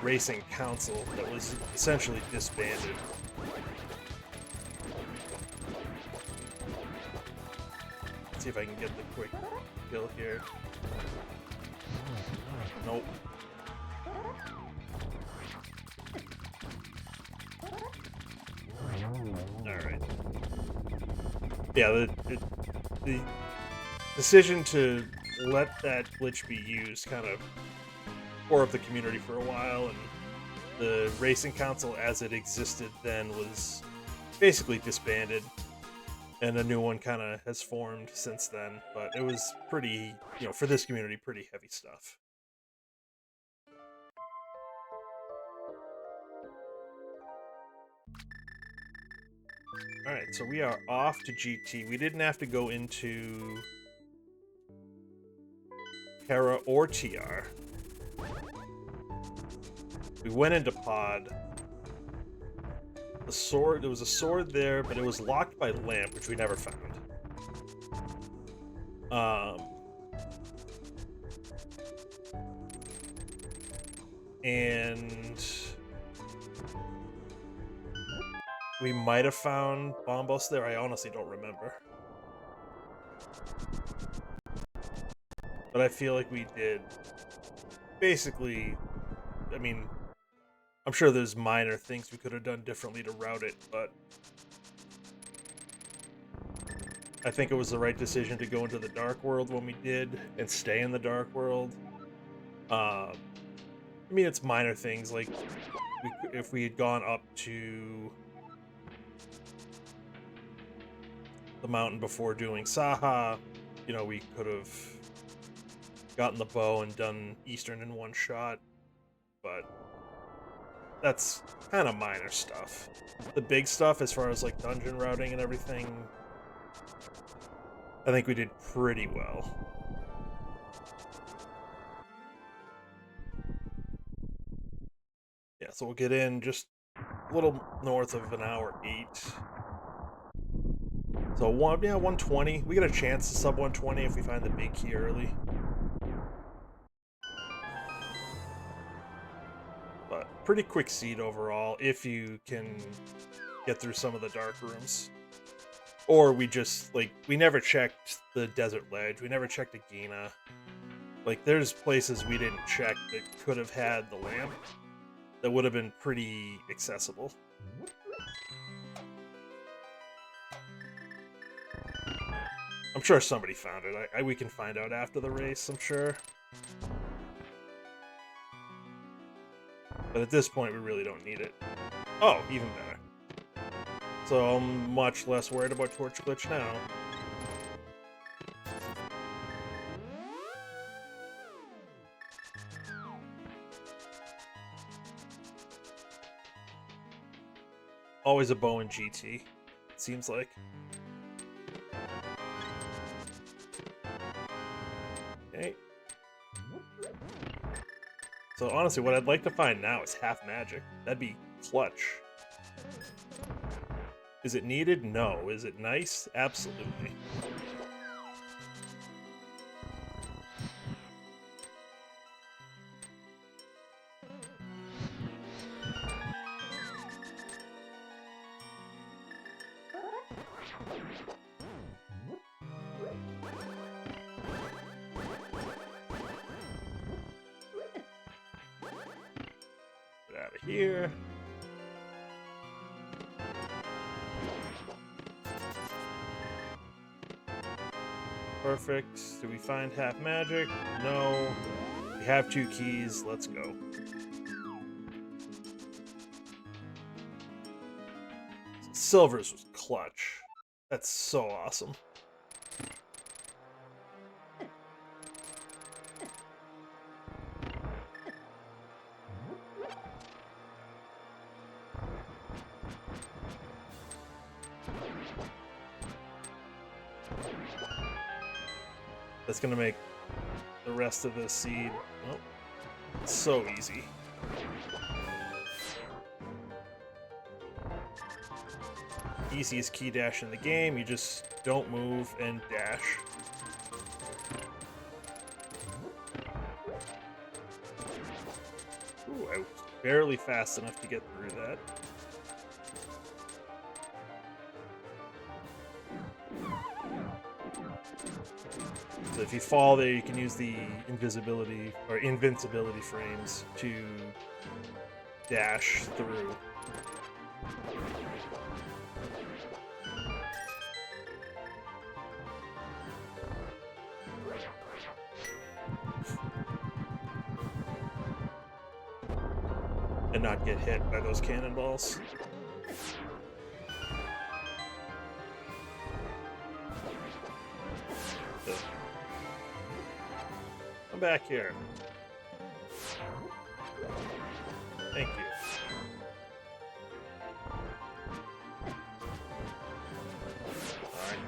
racing council that was essentially disbanded. Let's see if I can get the quick kill here. Nope. Alright. Yeah, the decision to let that glitch be used kind of tore up the community for a while, and the Racing Council as it existed then was basically disbanded, and a new one kind of has formed since then, but it was pretty, for this community, pretty heavy stuff. Alright, so we are off to GT. We didn't have to go into Terra or TR. We went into Pod. The sword, there was a sword there, but it was locked by lamp, which we never found. And we might have found Bombos there. I honestly don't remember. But I feel like we did. Basically, I'm sure there's minor things we could have done differently to route it, but I think it was the right decision to go into the Dark World when we did and stay in the Dark World. It's minor things, like if we had gone up to the mountain before doing Saha, we could have gotten the bow and done Eastern in one shot, but that's kind of minor stuff. The big stuff, as far as like dungeon routing and everything, I think we did pretty well. Yeah, so we'll get in just a little north of an hour 8. So 120. We get a chance to sub 120 if we find the big key early. But pretty quick seed overall if you can get through some of the dark rooms. Or we just, we never checked the Desert Ledge. We never checked Agena. There's places we didn't check that could have had the lamp that would have been pretty accessible. I'm sure somebody found it. We can find out after the race, I'm sure. But at this point, we really don't need it. Oh, even better. So I'm much less worried about Torch Glitch now. Always a bow in GT, it seems like. Okay. So honestly, what I'd like to find now is half magic. That'd be clutch. Is it needed? No. Is it nice? Absolutely. Get out of here. Perfect. Do we find half magic? No. We have 2 keys. Let's go. Silver's was clutch. That's so awesome. That's gonna make the rest of this seed so easy. Easiest key dash in the game. You just don't move and dash. Ooh, I was barely fast enough to get through that. So if you fall there, you can use the invisibility or invincibility frames to dash through. And not get hit by those cannonballs. Come back here. Thank you. Alright.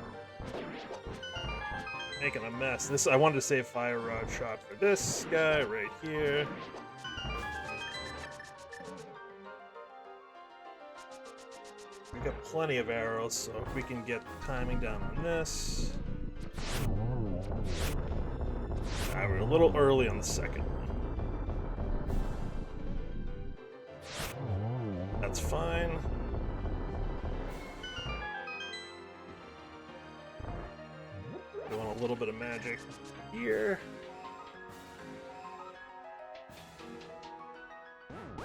Making a mess. This I wanted to save Fire Rod shot for this guy right here. We got plenty of arrows, so if we can get the timing down on this. We're a little early on the second one. That's fine. We want a little bit of magic here. I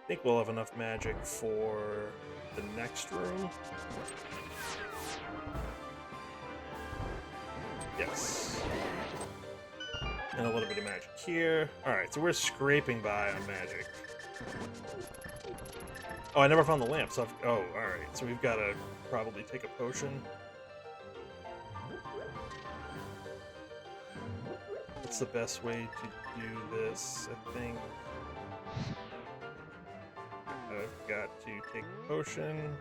think we'll have enough magic for the next room. Yes. And a little bit of magic here. Alright, so we're scraping by on magic. Oh, I never found the lamp, so oh, alright. So we've got to probably take a potion. What's the best way to do this? I think I've got to take a potion.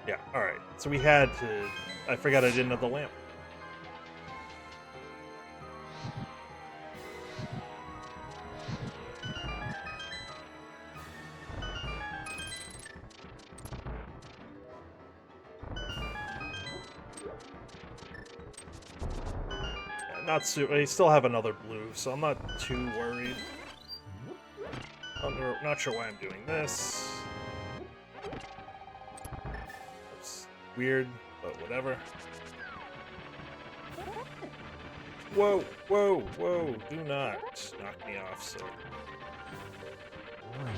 Yeah, alright. So we had to... I forgot I didn't have the lamp. Yeah, I still have another blue, so I'm not too worried. I'm not sure why I'm doing this. Weird, but whatever. Whoa, whoa, whoa, do not knock me off, so. Alright,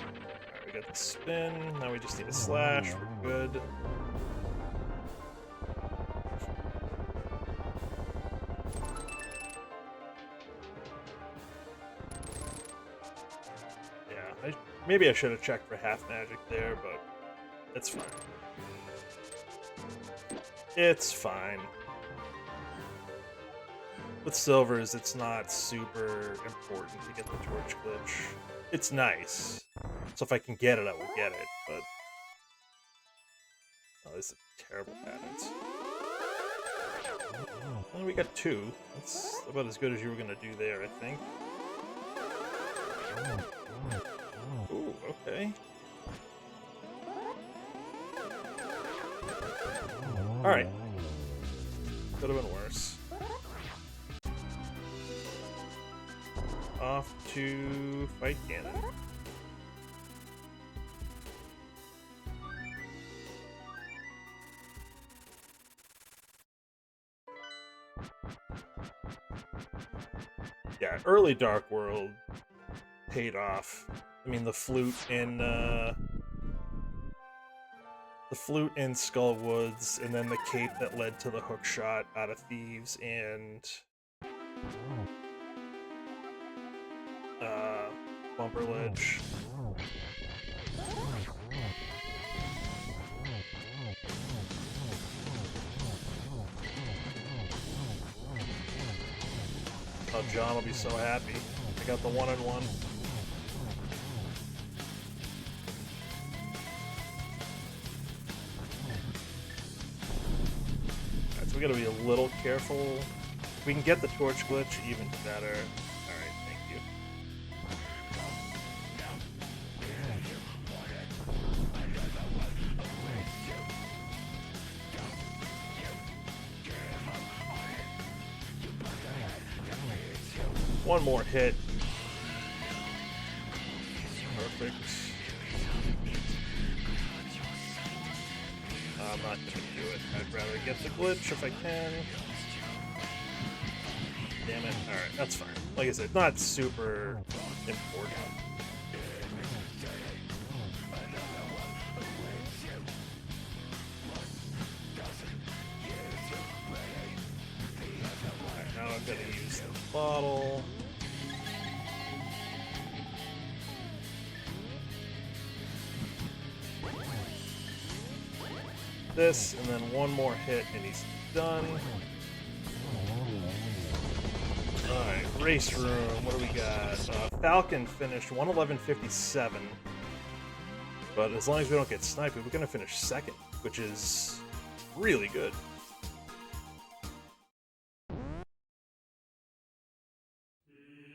we got the spin, now we just need a slash, we're good. Maybe I should have checked for half magic there, but it's fine. It's fine. With silvers, it's not super important to get the torch glitch. It's nice. So if I can get it, I will get it, but... Oh, this is terrible patterns. Well, we got 2. That's about as good as you were going to do there, I think. Ooh, okay. Alright. Could have been worse. Off to fight Ganon. Yeah, early Dark World paid off. I mean, the flute in Skull Woods, and then the cape that led to the hook shot out of Thieves, and Bumper Ledge. Oh, John will be so happy. I got the 1-on-1. Alright, so we gotta be a little careful. If we can get the torch glitch, even better. Alright, thank you. One more hit. Perfect. I'm not gonna do it. I'd rather get the glitch if I can. Damn it. Alright, that's fine. Like I said, not super important. Alright, now I'm gonna use the bottle. This, and then one more hit, and he's done. Alright, race room. What do we got? Falcon finished 111.57. But as long as we don't get sniped, we're going to finish second, which is really good.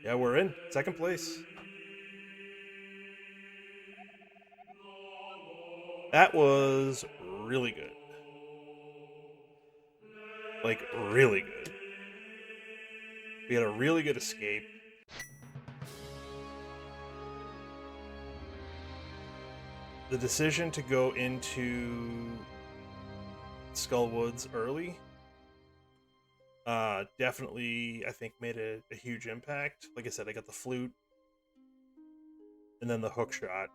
Yeah, we're in second place. That was really good. Like, really good. We had a really good escape. The decision to go into Skull Woods early definitely, I think, made a huge impact. Like I said, I got the flute and then the hook shot.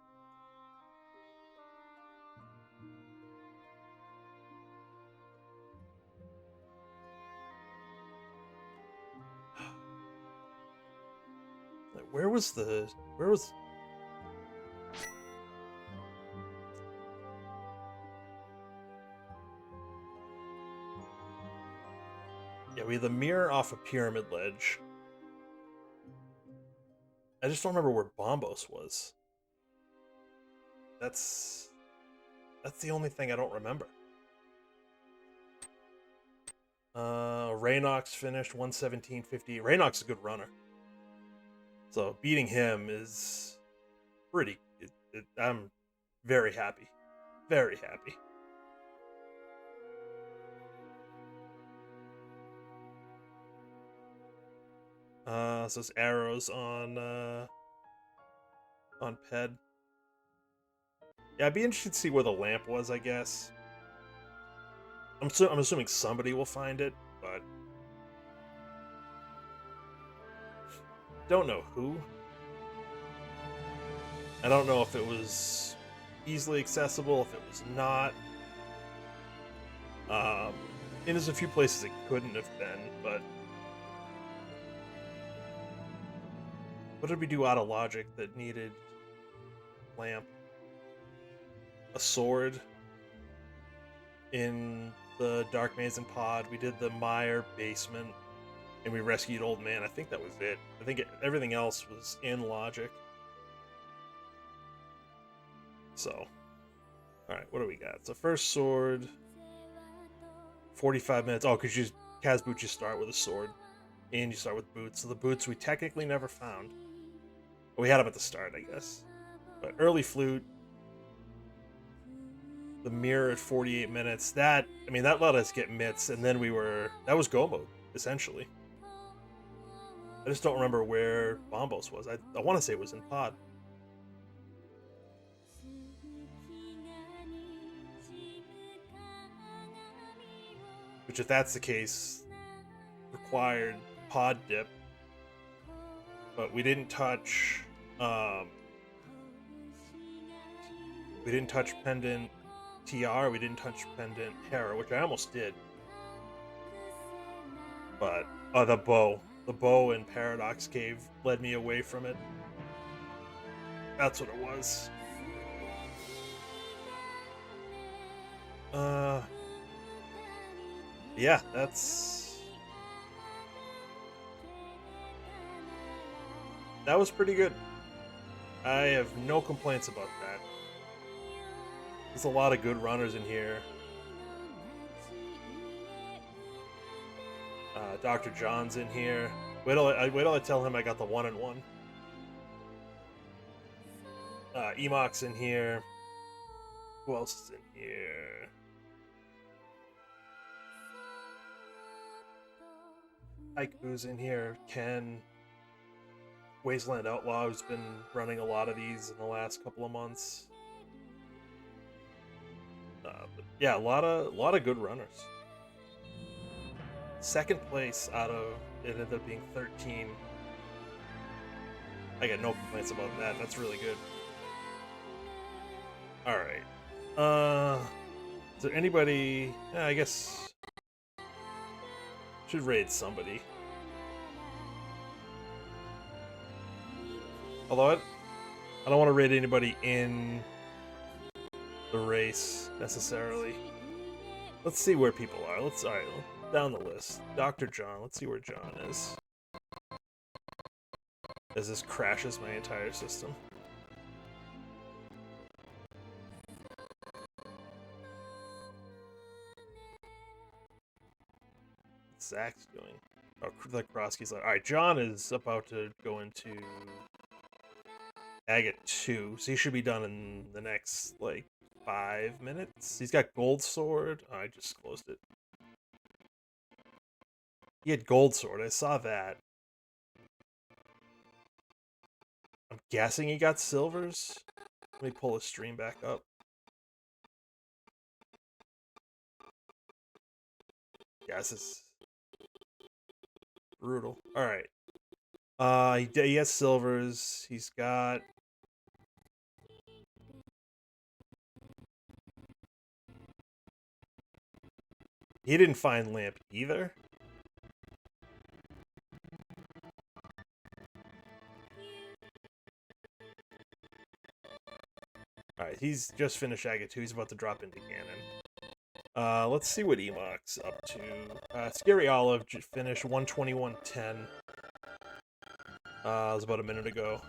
Where was... Yeah, we had the mirror off a pyramid ledge. I just don't remember where Bombos was. That's the only thing I don't remember. Raynox finished 117.50. Raynox is a good runner. So beating him is pretty... I'm very happy. Very happy. So it's arrows on Ped. Yeah, I'd be interested to see where the lamp was, I guess. I'm assuming somebody will find it, but don't know who. I don't know if it was easily accessible, if it was not. And there's a few places it couldn't have been, but what did we do out of logic that needed lamp, a sword in the Dark Maze and Pod. We did the Mire basement, and we rescued Old Man. I think that was it. I think everything else was in logic. So, all right, what do we got? So first sword, 45 minutes. Oh, because you Cas Boots, you start with a sword, and you start with boots. So the boots we technically never found. But we had them at the start, I guess. But early flute, the mirror at 48 minutes. That let us get mitts, and then that was go mode essentially. I just don't remember where Bombos was. I want to say it was in Pod. Which, if that's the case, required Pod dip. But we didn't touch. We didn't touch Pendant TR. We didn't touch Pendant Hera, which I almost did. But the bow in Paradox Cave led me away from it. That's what it was. Yeah, that was pretty good. I have no complaints about that. There's a lot of good runners in here. Dr. John's in here. Wait till I tell him I got the 1-in-1. Emok's in here. Who else is in here? Haiku's in here. Ken. Wasteland Outlaw, who's been running a lot of these in the last couple of months. But yeah, a lot of good runners. Second place out of it ended up being 13. I got no complaints about that. That's really good. All right. Is there anybody? I guess should raid somebody. Although I don't want to raid anybody in the race necessarily. Let's see where people are. Alright, down the list. Dr. John. Let's see where John is. As this crashes my entire system. What's Zach's doing? Oh, the Krosky's like, alright, John is about to go into Agate 2, so he should be done in the next, 5 minutes. He's got Gold Sword. Oh, I just closed it. He had Gold Sword. I saw that. I'm guessing he got Silvers. Let me pull his stream back up. Yeah, this is brutal. Alright. He has Silvers. He's got... He didn't find Lamp either. Alright, he's just finished Agate 2. He's about to drop into Ganon. Let's see what Emok's up to. Scary Olive finished 121.10. It was about a minute ago.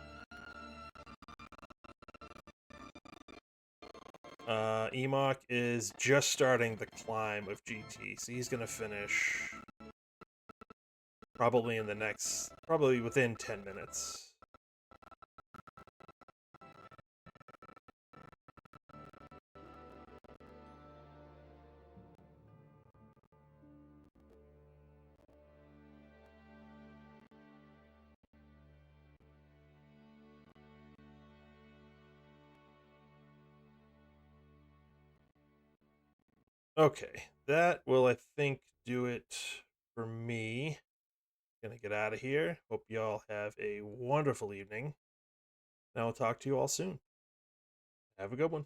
Emok is just starting the climb of GT, so he's gonna finish probably within 10 minutes. Okay, that will, I think, do it for me. Gonna get out of here. Hope y'all have a wonderful evening. And I'll talk to you all soon. Have a good one.